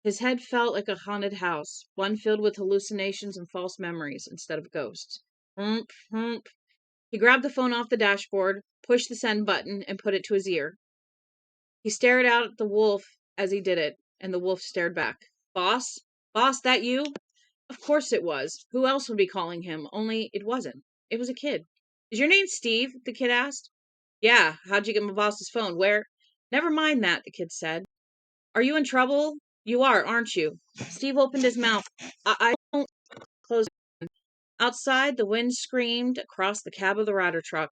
His head felt like a haunted house, one filled with hallucinations and false memories instead of ghosts. Humph, humph. He grabbed the phone off the dashboard, pushed the send button, and put it to his ear. He stared out at the wolf as he did it, and the wolf stared back. "Boss? Boss, that you?" Of course it was. Who else would be calling him? Only it wasn't. It was a kid. "Is your name Steve?" the kid asked. "Yeah. How'd you get my boss's phone? Where—" "Never mind that," the kid said. "Are you in trouble? You are, aren't you?" Steve opened his mouth. I closed. Outside, the wind screamed across the cab of the rider truck.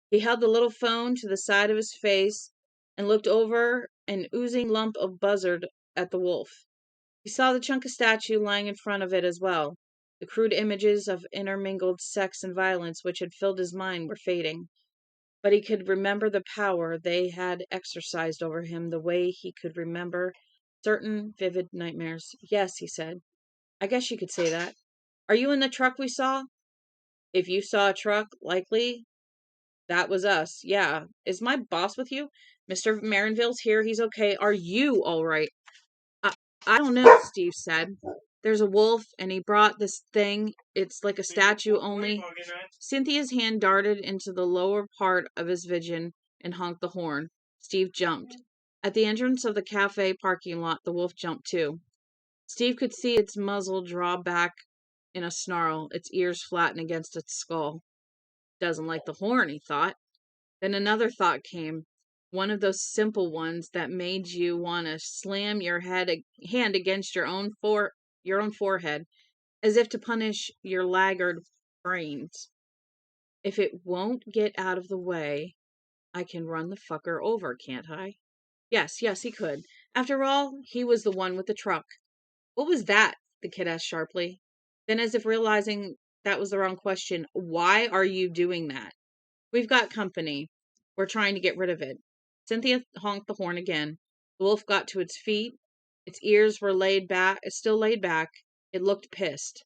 He held the little phone to the side of his face and looked over an oozing lump of buzzard at the wolf. He saw the chunk of statue lying in front of it as well. The crude images of intermingled sex and violence which had filled his mind were fading. But he could remember the power they had exercised over him the way he could remember certain vivid nightmares. Yes, he said. I guess you could say that. Are you in the truck we saw? If you saw a truck, likely that was us. Yeah. Is my boss with you? Mr. Marinville's here. He's okay. Are you all right? I, I don't know, Steve said. There's a wolf, and he brought this thing. It's like a statue, only. Cynthia's hand darted into the lower part of his vision and honked the horn. Steve jumped. At the entrance of the cafe parking lot, the wolf jumped too. Steve could see its muzzle draw back in a snarl, its ears flatten against its skull. Doesn't like the horn, he thought. Then another thought came, one of those simple ones that made you want to slam your hand against your own forehead, as if to punish your laggard brains. If it won't get out of the way, I can run the fucker over, can't I? Yes, he could. After all, he was the one with the truck. What was that? The kid asked sharply. Then, as if realizing that was the wrong question, why are you doing that? We've got company. We're trying to get rid of it. Cynthia honked the horn again. The wolf got to its feet. Its ears were still laid back. It looked pissed.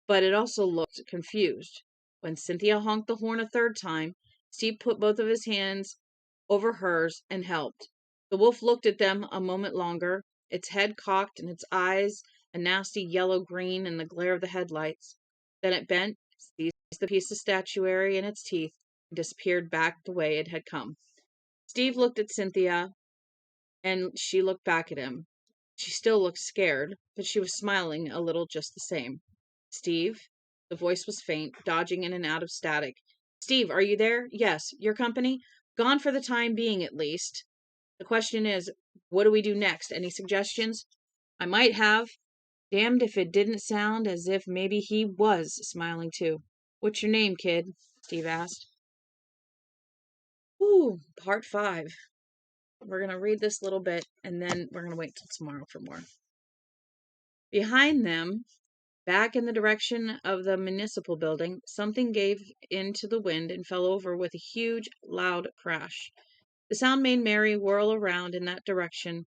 But it also looked confused. When Cynthia honked the horn a third time, Steve put both of his hands over hers and helped. The wolf looked at them a moment longer, its head cocked and its eyes a nasty yellow-green in the glare of the headlights. Then it bent, seized the piece of statuary in its teeth, and disappeared back the way it had come. Steve looked at Cynthia, and she looked back at him. She still looked scared, but she was smiling a little just the same. Steve? The voice was faint, dodging in and out of static. Steve, are you there? Yes. Your company? Gone for the time being, at least. The question is, what do we do next? Any suggestions? I might have. Damned if it didn't sound as if maybe he was smiling too. What's your name, kid? Steve asked. Part 5. We're going to read this little bit, and then we're going to wait till tomorrow for more. Behind them, back in the direction of the municipal building, something gave into the wind and fell over with a huge, loud crash. The sound made Mary whirl around in that direction,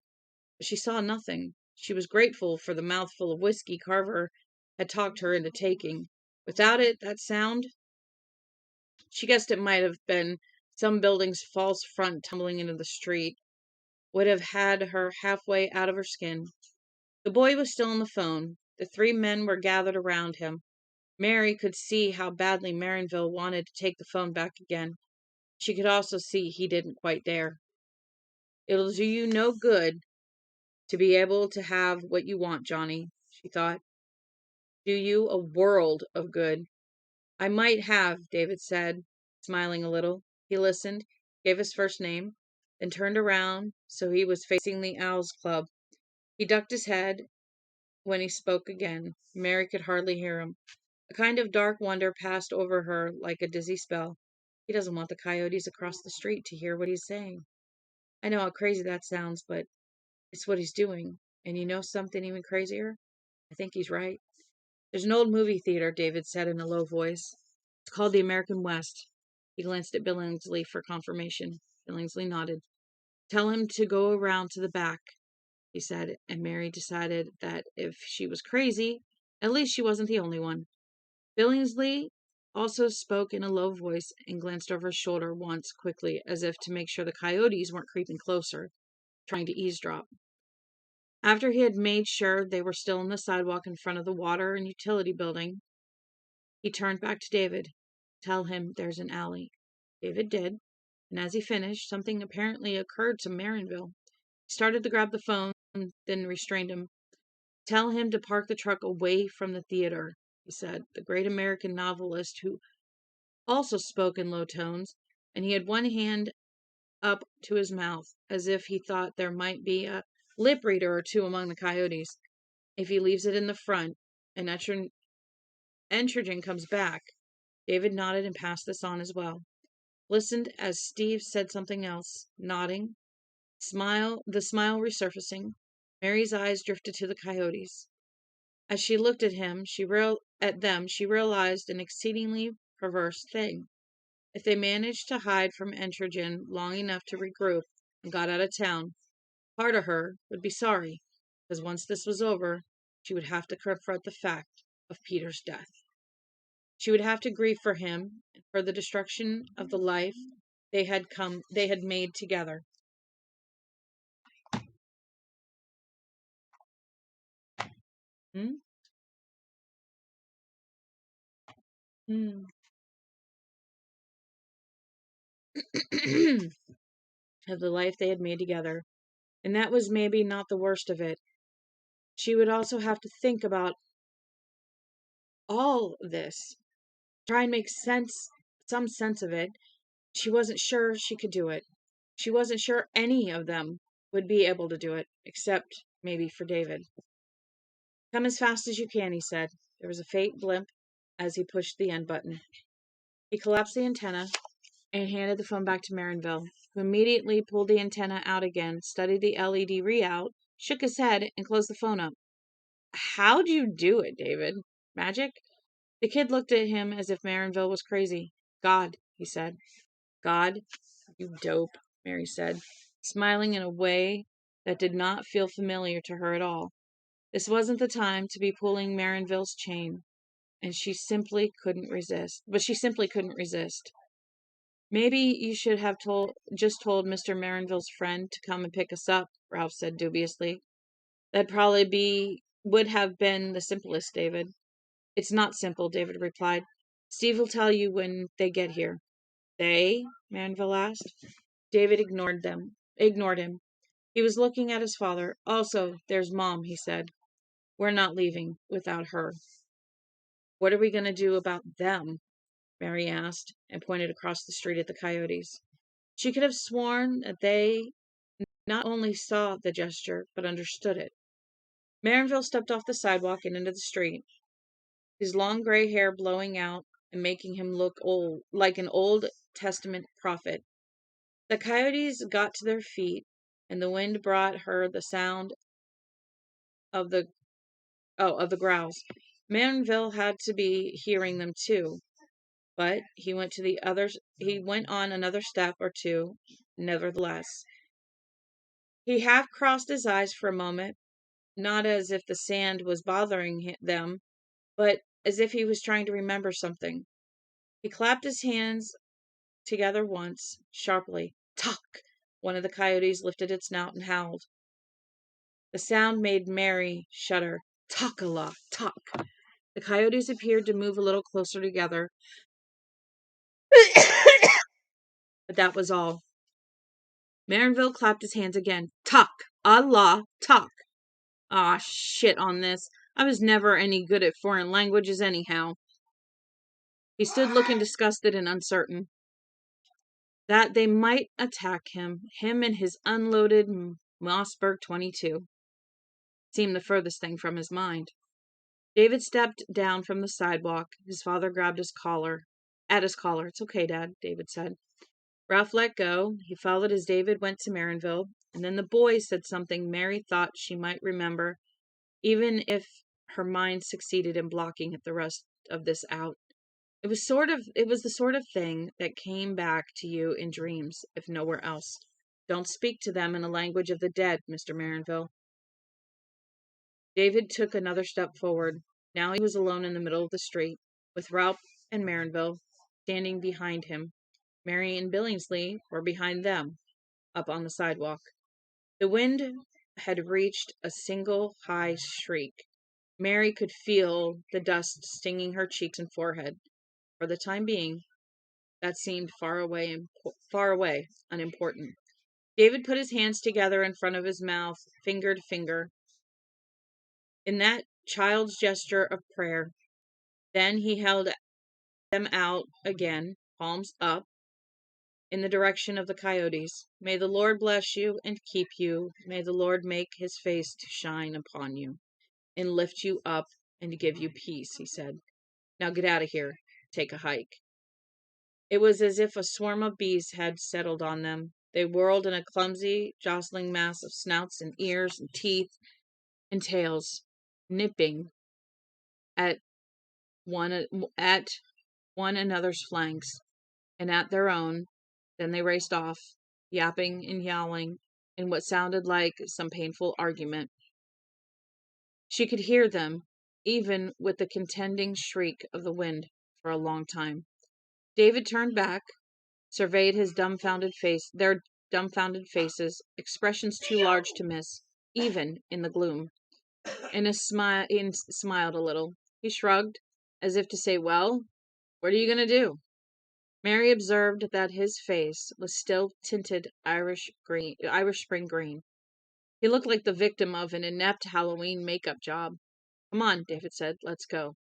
but she saw nothing. She was grateful for the mouthful of whiskey Carver had talked her into taking. Without it, that sound, she guessed it might have been some building's false front tumbling into the street, would have had her halfway out of her skin. The boy was still on the phone. The 3 men were gathered around him. Mary could see how badly Marinville wanted to take the phone back again. She could also see he didn't quite dare. It'll do you no good to be able to have what you want, Johnny, she thought. Do you a world of good. I might have, David said, smiling a little. He listened, gave his first name, then turned around so he was facing the Owls Club. He ducked his head when he spoke again. Mary could hardly hear him. A kind of dark wonder passed over her like a dizzy spell. He doesn't want the coyotes across the street to hear what he's saying. I know how crazy that sounds, but it's what he's doing. And you know something even crazier? I think he's right. There's an old movie theater, David said in a low voice. It's called the American West. He glanced at Billingsley for confirmation. Billingsley nodded. Tell him to go around to the back, he said, and Mary decided that if she was crazy, at least she wasn't the only one. Billingsley also spoke in a low voice and glanced over his shoulder once quickly, as if to make sure the coyotes weren't creeping closer, trying to eavesdrop. After he had made sure they were still on the sidewalk in front of the water and utility building, he turned back to David. Tell him there's an alley. David did, and as he finished, something apparently occurred to Marinville. He started to grab the phone, then restrained him. Tell him to park the truck away from the theater, he said. The great American novelist who also spoke in low tones, and he had one hand up to his mouth, as if he thought there might be a lip reader or two among the coyotes. If he leaves it in the front, and Entrogen comes back. David nodded and passed this on as well. Listened as Steve said something else, nodding, the smile resurfacing. Mary's eyes drifted to the coyotes. As she looked at them, she realized an exceedingly perverse thing. If they managed to hide from Entrogen long enough to regroup and got out of town, part of her would be sorry, because once this was over, she would have to confront the fact of Peter's death. She would have to grieve for him and for the destruction of the life they had made together. Hmm? Hmm. Of the life they had made together. And that was maybe not the worst of it. She would also have to think about all this, try and make some sense of it. She wasn't sure she could do it. She wasn't sure any of them would be able to do it, except maybe for David. Come as fast as you can, he said. There was a faint blimp as he pushed the end button. He collapsed the antenna and handed the phone back to Marinville, who immediately pulled the antenna out again, studied the LED readout, shook his head, and closed the phone up. How'd you do it, David? Magic? The kid looked at him as if Marinville was crazy. God, he said. God, you dope, Mary said, smiling in a way that did not feel familiar to her at all. This wasn't the time to be pulling Marinville's chain, and she simply couldn't resist. Maybe you should have just told Mr. Marinville's friend to come and pick us up, Ralph said dubiously. That probably would have been the simplest, David. It's not simple, David replied. Steve will tell you when they get here. They? Marinville asked. David ignored him. He was looking at his father. Also, there's Mom, he said. We're not leaving without her. What are we going to do about them? Mary asked, and pointed across the street at the coyotes. She could have sworn that they not only saw the gesture, but understood it. Marinville stepped off the sidewalk and into the street, his long gray hair blowing out and making him look like an Old Testament prophet. The coyotes got to their feet, and the wind brought her the sound of the growls. Marinville had to be hearing them too, but he went on another step or two, nevertheless. He half crossed his eyes for a moment, not as if the sand was bothering them, but as if he was trying to remember something. He clapped his hands together once, sharply. Talk! One of the coyotes lifted its snout and howled. The sound made Mary shudder. Talk-a-la, talk. The coyotes appeared to move a little closer together, but that was all. Marinville clapped his hands again. Talk! Allah, talk! Ah, shit on this. I was never any good at foreign languages anyhow. He stood looking disgusted and uncertain. That they might attack him and his unloaded Mossberg 22, seemed the furthest thing from his mind. David stepped down from the sidewalk. His father grabbed his collar. It's okay, Dad, David said. Ralph let go. He followed as David went to Marinville, and then the boy said something Mary thought she might remember, even if her mind succeeded in blocking it the rest of this out. It was the sort of thing that came back to you in dreams, if nowhere else. Don't speak to them in a language of the dead, Mr. Marinville. David took another step forward. Now he was alone in the middle of the street, with Ralph and Marinville standing behind him. Mary and Billingsley were behind them, up on the sidewalk. The wind had reached a single high shriek. Mary could feel the dust stinging her cheeks and forehead. For the time being, that seemed far away, unimportant. David put his hands together in front of his mouth, finger to finger, in that child's gesture of prayer. Then he held them out again, palms up, in the direction of the coyotes. May the Lord bless you and keep you. May the Lord make his face to shine upon you and lift you up and give you peace, he said. Now get out of here. Take a hike. It was as if a swarm of bees had settled on them. They whirled in a clumsy, jostling mass of snouts and ears and teeth and tails, nipping at one at one another's flanks and at their own. Then they raced off, yapping and yowling in what sounded like some painful argument. She could hear them, even with the contending shriek of the wind, for a long time. David turned back, surveyed their dumbfounded faces, expressions too large to miss, even in the gloom, and smiled a little. He shrugged, as if to say, "Well, what are you going to do?" Mary observed that his face was still tinted Irish spring green. He looked like the victim of an inept Halloween makeup job. "Come on," David said. "Let's go."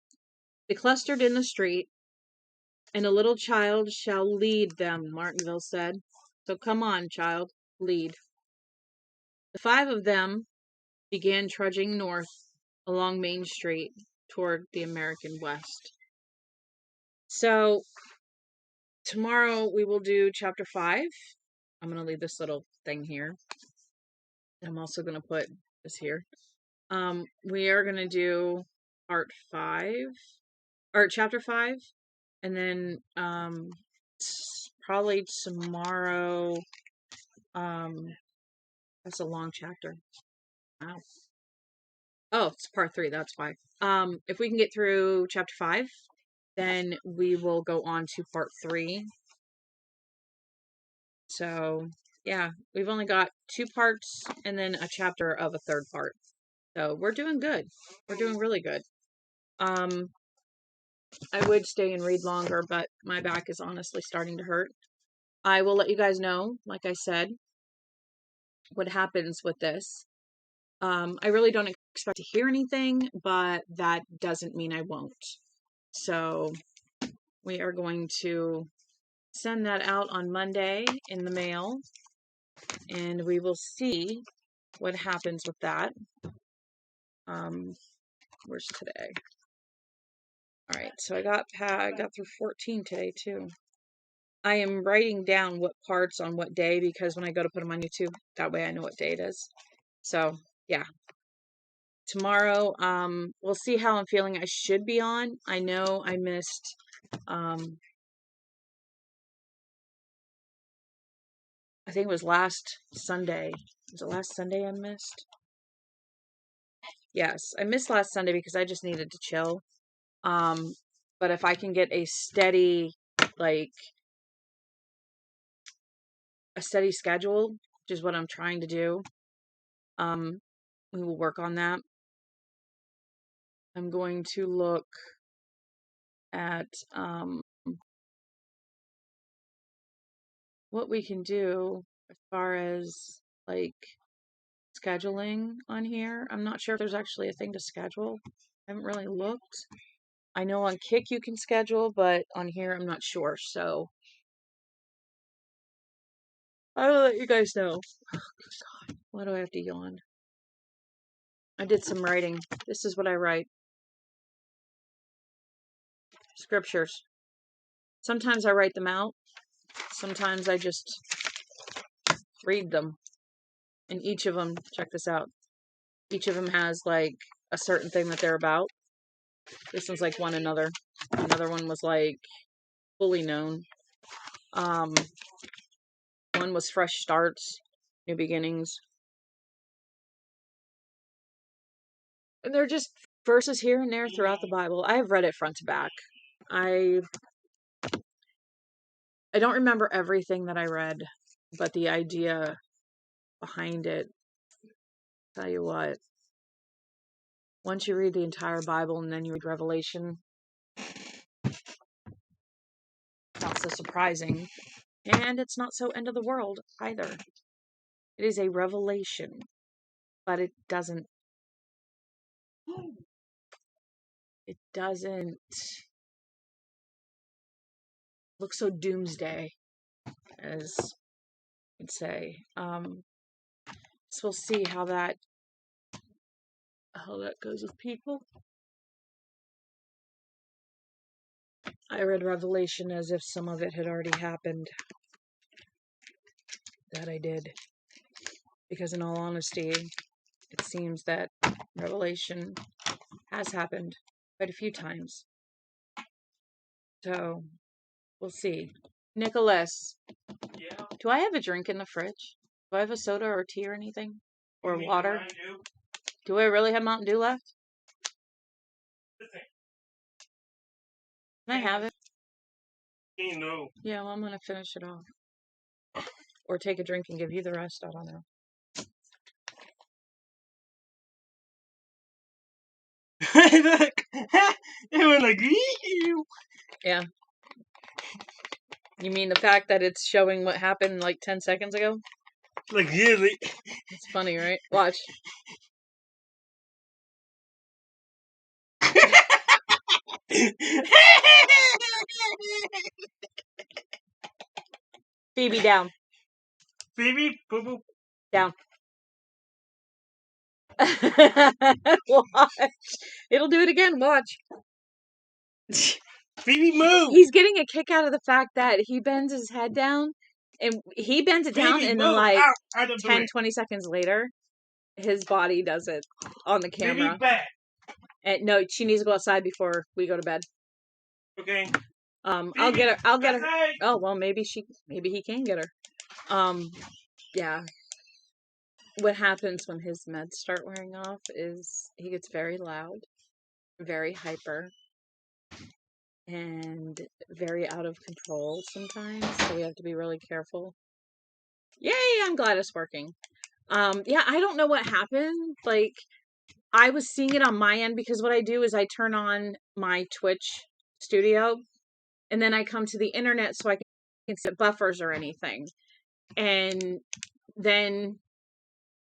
They clustered in the street, and a little child shall lead them, Martinville said. So come on, child, lead. The five of them began trudging north along Main Street toward the American West. So tomorrow we will do chapter 5. I'm going to leave this little thing here. I'm also going to put this here. We are going to do part 5, or chapter 5, and then probably tomorrow. That's a long chapter. Wow. Oh, it's part 3. That's why. If we can get through chapter 5, then we will go on to part 3. So yeah, we've only got 2 parts and then a chapter of a 3rd part. So we're doing good. We're doing really good. I would stay and read longer, but my back is honestly starting to hurt. I will let you guys know, like I said, what happens with this. I really don't expect to hear anything, but that doesn't mean I won't. So we are going to send that out on Monday in the mail, and we will see what happens with that. Where's today? All right, so I got through 14 today too. I am writing down what parts on what day, because when I go to put them on YouTube, that way I know what day it is. So yeah, tomorrow, we'll see how I'm feeling. I should be on. I know I missed, I think it was last Sunday. Was it last Sunday I missed? Yes, I missed last Sunday because I just needed to chill. But if I can get a steady schedule, which is what I'm trying to do, we will work on that. I'm going to look at what we can do as far as scheduling on here. I'm not sure if there's actually a thing to schedule. I haven't really looked. I know on Kick you can schedule, but on here I'm not sure. So I will let you guys know. Oh, God. Why do I have to yawn? I did some writing. This is what I write. Scriptures. Sometimes I write them out. Sometimes I just read them. And each of them, check this out. Each of them has a certain thing that they're about. This one's one another. Another one was fully known. One was fresh starts, new beginnings. And they're just verses here and there throughout the Bible. I have read it front to back. I don't remember everything that I read, but the idea behind it, tell you what, once you read the entire Bible and then you read Revelation, it's not so surprising. And it's not so end of the world either. It is a revelation, but it doesn't look so doomsday, as you could say. So we'll see how that goes with people. I read Revelation as if some of it had already happened. That I did. Because in all honesty, it seems that Revelation has happened quite a few times. So, we'll see. Nicholas. Yeah. Do I have a drink in the fridge? Do I have a soda or tea or anything? Or water? Do I really have Mountain Dew left? Can I have it? No. Yeah, well, I'm going to finish it off. Or take a drink and give you the rest. I don't know. Look. It went like, ew. Yeah. You mean the fact that it's showing what happened like 10 seconds ago? Like, really? It's funny, right? Watch. Phoebe, down. Phoebe, boo boo. Down. Watch. It'll do it again. Watch. Phoebe, move. He's getting a kick out of the fact that he bends his head down, and he bends it down, Phoebe, and then move. like Out of the 10, way. 20 seconds later, his body does it on the camera. Phoebe, back. And no, she needs to go outside before we go to bed. Okay. I'll Phoebe, get her. I'll get her. outside. Oh well, maybe he can get her. Yeah. What happens when his meds start wearing off is he gets very loud, very hyper, and very out of control sometimes. So we have to be really careful. Yay! I'm glad it's working. Yeah, I don't know what happened. Like, I was seeing it on my end because what I do is I turn on my Twitch studio and then I come to the internet so I can see buffers or anything. And then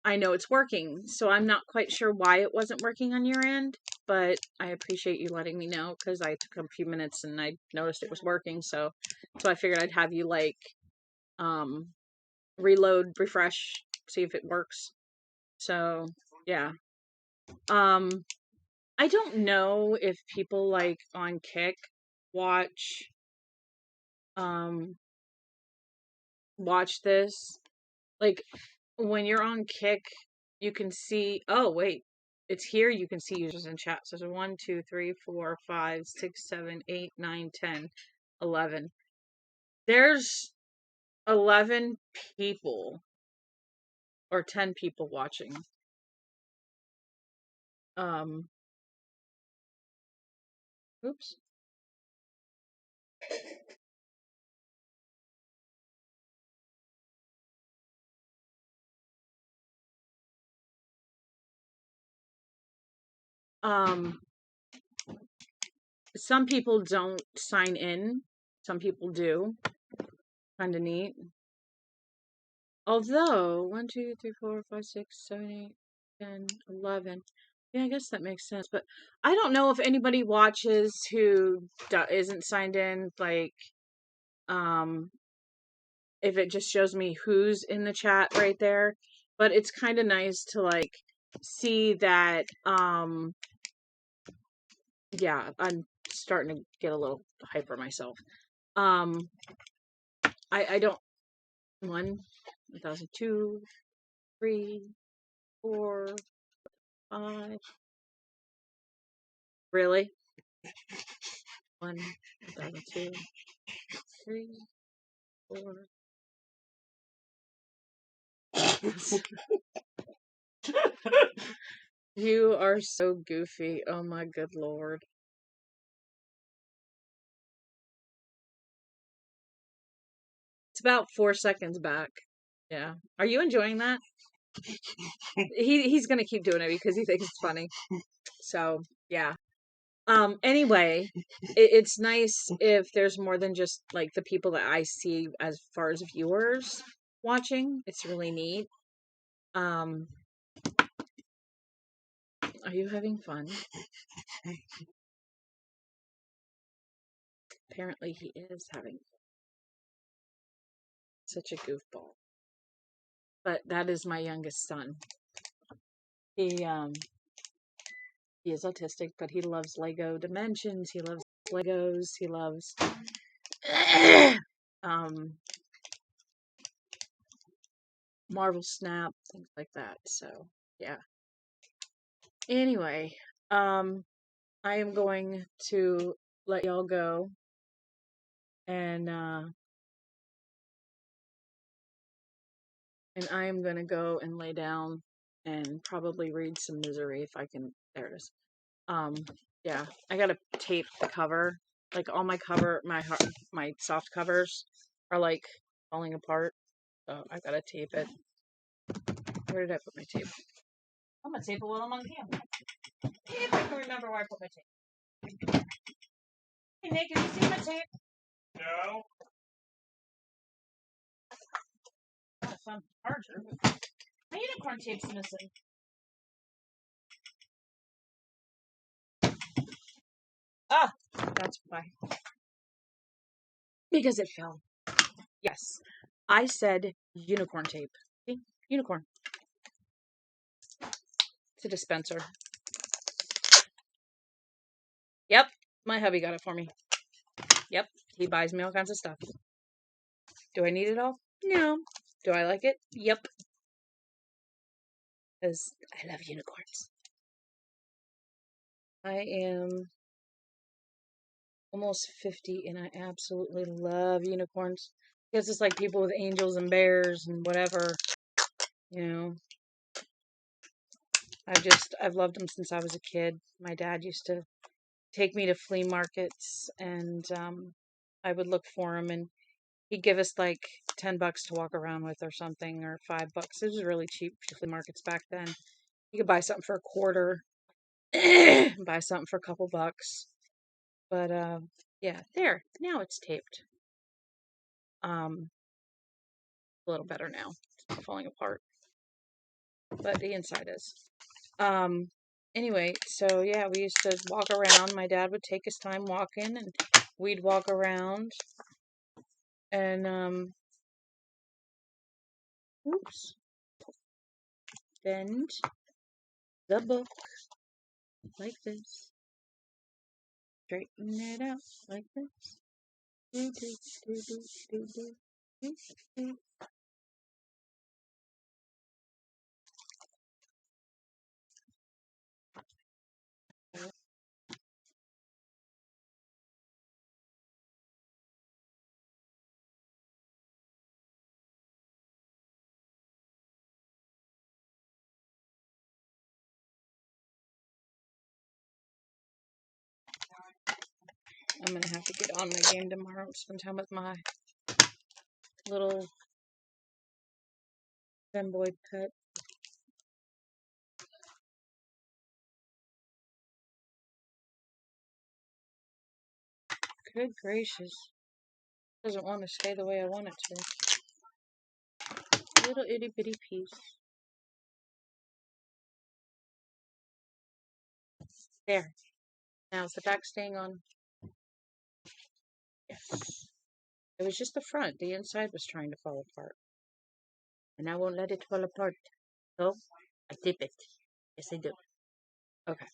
I know it's working. So I'm not quite sure why it wasn't working on your end, but I appreciate you letting me know because I took a few minutes and I noticed it was working. So I figured I'd have you like reload, refresh, see if it works. So yeah. I don't know if people like on Kick watch watch this. Like when you're on Kick, you can see, oh wait, it's here, you can see users in chat. So it's 1, 2, 3, 4, 5, 6, 7, 8, 9, 10, 11. There's 11 people or 10 people watching. Oops. Some people don't sign in. Some people do. Kind of neat. Although 1, 2, 3, 4, 5, 6, 7, 8, 10, 11. Yeah, I guess that makes sense. But I don't know if anybody watches who isn't signed in. Like, if it just shows me who's in the chat right there. But it's kind of nice to like see that. Yeah, I'm starting to get a little hyper myself. I don't. 1,002, 3, 4, 5. Really? 1,002, 3, 4. You are so goofy. Oh my good lord. It's about 4 seconds back. Yeah. Are you enjoying that? He's gonna keep doing it because he thinks it's funny. So yeah. Anyway, it's nice if there's more than just like the people that I see as far as viewers watching. It's really neat. Are you having fun? Apparently he is having fun. Such a goofball. But that is my youngest son. He is autistic, but he loves Lego Dimensions. He loves Legos. He loves Marvel Snap, things like that. So yeah. Anyway, I am going to let y'all go, and I am gonna go and lay down and probably read some Misery if I can. There it is. Um, yeah, I gotta tape the cover. Like all my my soft covers are like falling apart. So I gotta tape it. Where did I put my tape? I'm gonna tape a little on camera. If I can remember where I put my tape. Hey Nick, have you seen my tape? No. Oh, some charger. My unicorn tape's missing. Ah, that's why. Because it fell. Yes. I said unicorn tape. See? Unicorn. It's a dispenser. Yep. My hubby got it for me. Yep. He buys me all kinds of stuff. Do I need it all? No. Do I like it? Yep. Because I love unicorns. I am almost 50 and I absolutely love unicorns. Because it's like people with angels and bears and whatever. You know. I've loved them since I was a kid. My dad used to take me to flea markets, and I would look for them, and he'd give us like $10 to walk around with or something, or $5. It was really cheap flea markets back then. You could buy something for a quarter, buy something for a couple bucks. But yeah, there. Now it's taped. A little better now. It's not falling apart, but the inside is. Anyway, so yeah, we used to walk around. My dad would take his time walking, and we'd walk around. And oops, bend the book like this. Straighten it out like this. Do, do, do, do, do, do, do, do. I'm gonna have to get on my game tomorrow and spend time with my little femboy pet. Good gracious. Doesn't want to stay the way I want it to. Little itty bitty piece. There. Now is the back staying on? Yes. It was just the front. The inside was trying to fall apart. And I won't let it fall apart. So I dip it. Yes, I do. Okay.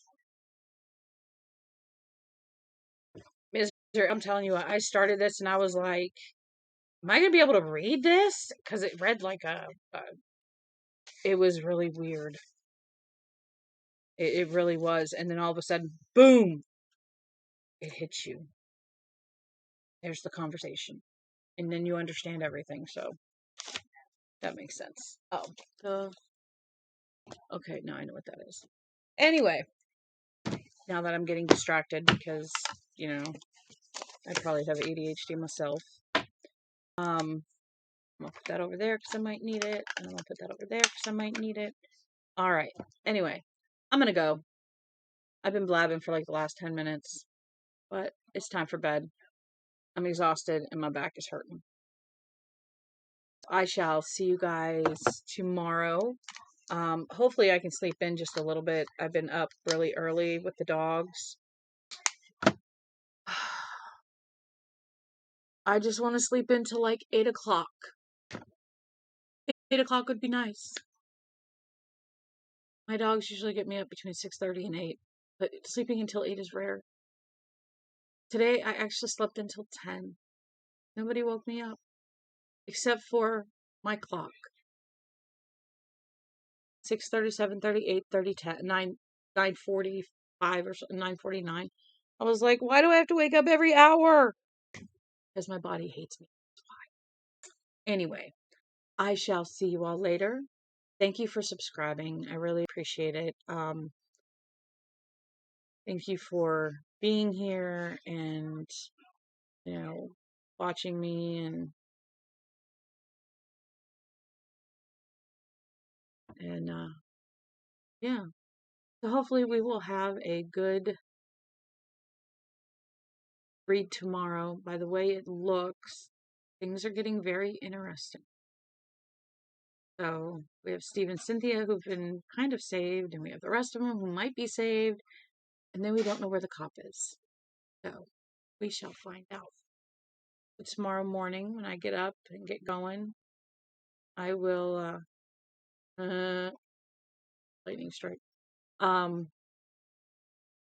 Mister, I'm telling you what, I started this and I was like, am I going to be able to read this? Because it read like it was really weird. It really was. And then all of a sudden, boom, it hits you. There's the conversation. And then you understand everything. So that makes sense. Oh, okay, now I know what that is. Anyway, now that I'm getting distracted because, I probably have ADHD myself. I'm gonna put that over there because I might need it. And I'm gonna put that over there because I might need it. All right. Anyway, I'm gonna go. I've been blabbing for like the last 10 minutes, but it's time for bed. I'm exhausted and my back is hurting. I shall see you guys tomorrow. Hopefully I can sleep in just a little bit. I've been up really early with the dogs. I just want to sleep until like 8 o'clock. 8 o'clock would be nice. My dogs usually get me up between 6:30 and 8, but sleeping until 8 is rare. Today I actually slept until 10. Nobody woke me up except for my clock. 6:30, 7:30, 8:30, 10, 9, 9:45 or 9:49. I was like, why do I have to wake up every hour? Because my body hates me. That's why. Anyway, I shall see you all later. Thank you for subscribing. I really appreciate it. Thank you for being here and, watching me and yeah. So hopefully we will have a good read tomorrow. By the way it looks, things are getting very interesting. So we have Steve and Cynthia who've been kind of saved, and we have the rest of them who might be saved, and then we don't know where the cop is. So we shall find out. But tomorrow morning when I get up and get going, I will lightning strike.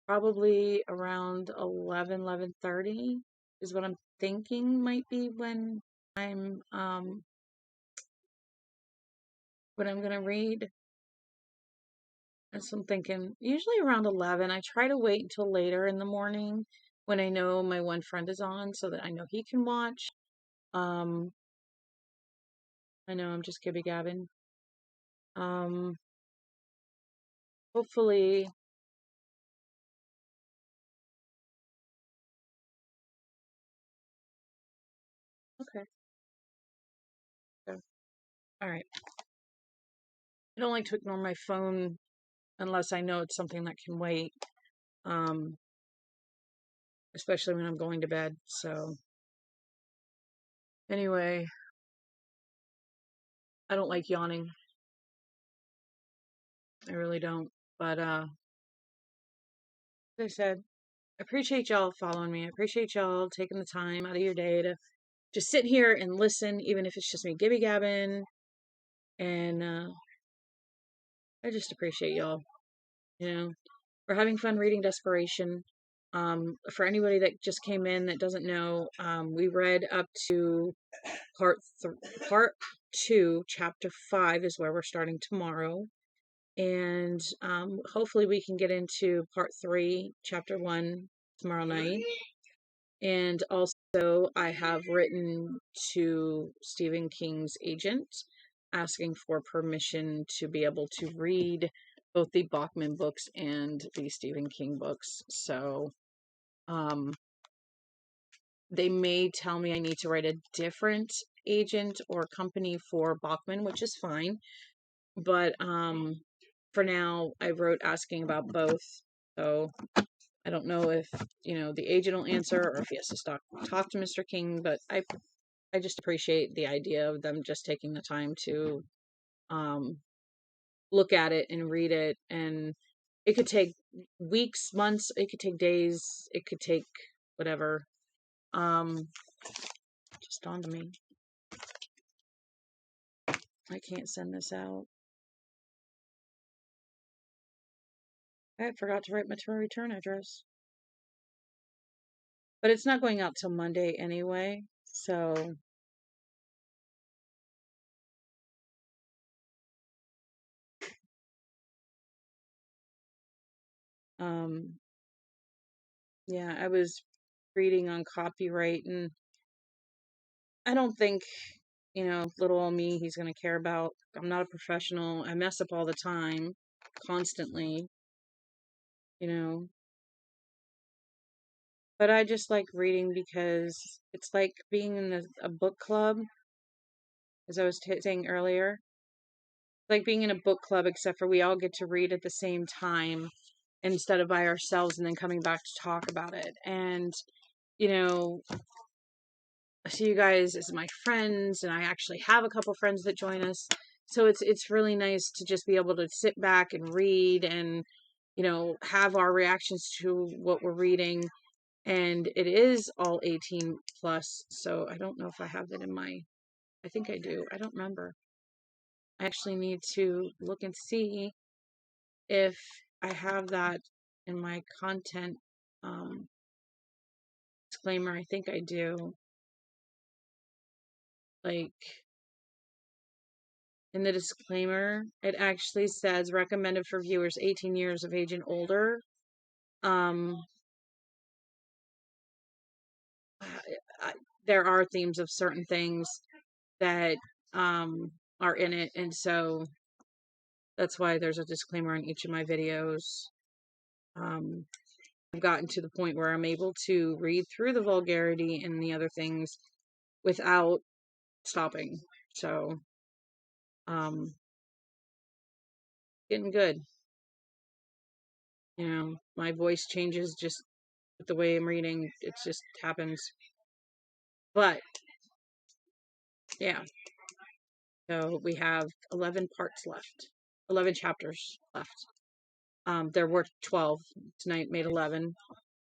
Probably around 11:30 is what I'm thinking might be when I'm gonna read. And so I'm thinking usually around 11. I try to wait until later in the morning when I know my one friend is on so that I know he can watch. I know I'm just gibby gabbing. Hopefully okay. So, all right. I don't like to ignore my phone unless I know it's something that can wait. Especially when I'm going to bed. So anyway, I don't like yawning. I really don't. But as I said, I appreciate y'all following me. I appreciate y'all taking the time out of your day to just sit here and listen, even if it's just me gibby gabbing. And I just appreciate y'all. We're having fun reading Desperation. For anybody that just came in that doesn't know, we read up to part 2, chapter 5 is where we're starting tomorrow. And hopefully we can get into part 3, chapter 1 tomorrow night. And also I have written to Stephen King's agent asking for permission to be able to read both the Bachman books and the Stephen King books. So they may tell me I need to write a different agent or company for Bachman, which is fine. But for now, I wrote asking about both. So I don't know if, the agent will answer or if he has to talk to Mr. King, but I just appreciate the idea of them just taking the time to look at it and read it. And it could take weeks, months, it could take days, it could take whatever. Just dawned on me. I can't send this out. I forgot to write my return address. But it's not going out till Monday anyway, so yeah, I was reading on copyright, and I don't think, little old me he's going to care about. I'm not a professional. I mess up all the time, constantly, you know. But I just like reading because it's like being in a book club, as I was saying earlier. Like being in a book club, except for we all get to read at the same time instead of by ourselves and then coming back to talk about it. And, I see you guys as my friends, and I actually have a couple friends that join us. So it's really nice to just be able to sit back and read and, have our reactions to what we're reading. And it is all 18 plus. So I don't know if I have that in I think I do. I don't remember. I actually need to look and see if I have that in my content disclaimer? I think I do. Like, in the disclaimer, it actually says recommended for viewers 18 years of age and older. There are themes of certain things that are in it, and so that's why there's a disclaimer on each of my videos. I've gotten to the point where I'm able to read through the vulgarity and the other things without stopping. So, getting good. You know, my voice changes just with the way I'm reading. It just happens. But, yeah. So we have 11 parts left. 11 chapters left. There were 12. Tonight made 11.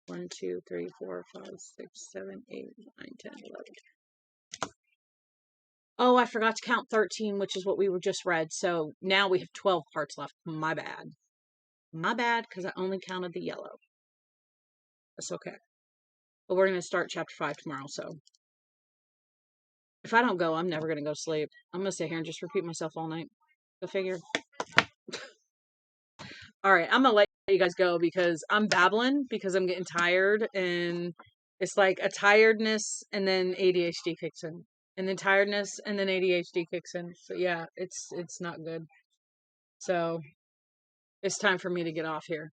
1, 2, 3, 4, 5, 6, 7, 8, 9, 10, 11. Oh, I forgot to count 13, which is what we were just read. So now we have 12 parts left. My bad. My bad, because I only counted the yellow. That's okay. But we're going to start chapter 5 tomorrow, so. If I don't go, I'm never going to go to sleep. I'm going to sit here and just repeat myself all night. Go figure. Alright, I'm going to let you guys go because I'm babbling because I'm getting tired, and it's like a tiredness and then ADHD kicks in. And then tiredness and then ADHD kicks in. So yeah, it's not good. So it's time for me to get off here.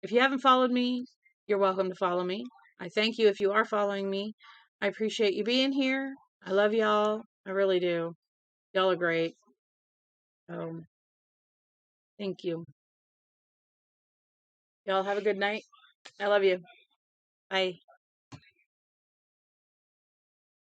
If you haven't followed me, you're welcome to follow me. I thank you if you are following me. I appreciate you being here. I love y'all. I really do. Y'all are great. Thank you. Y'all have a good night. I love you. Bye.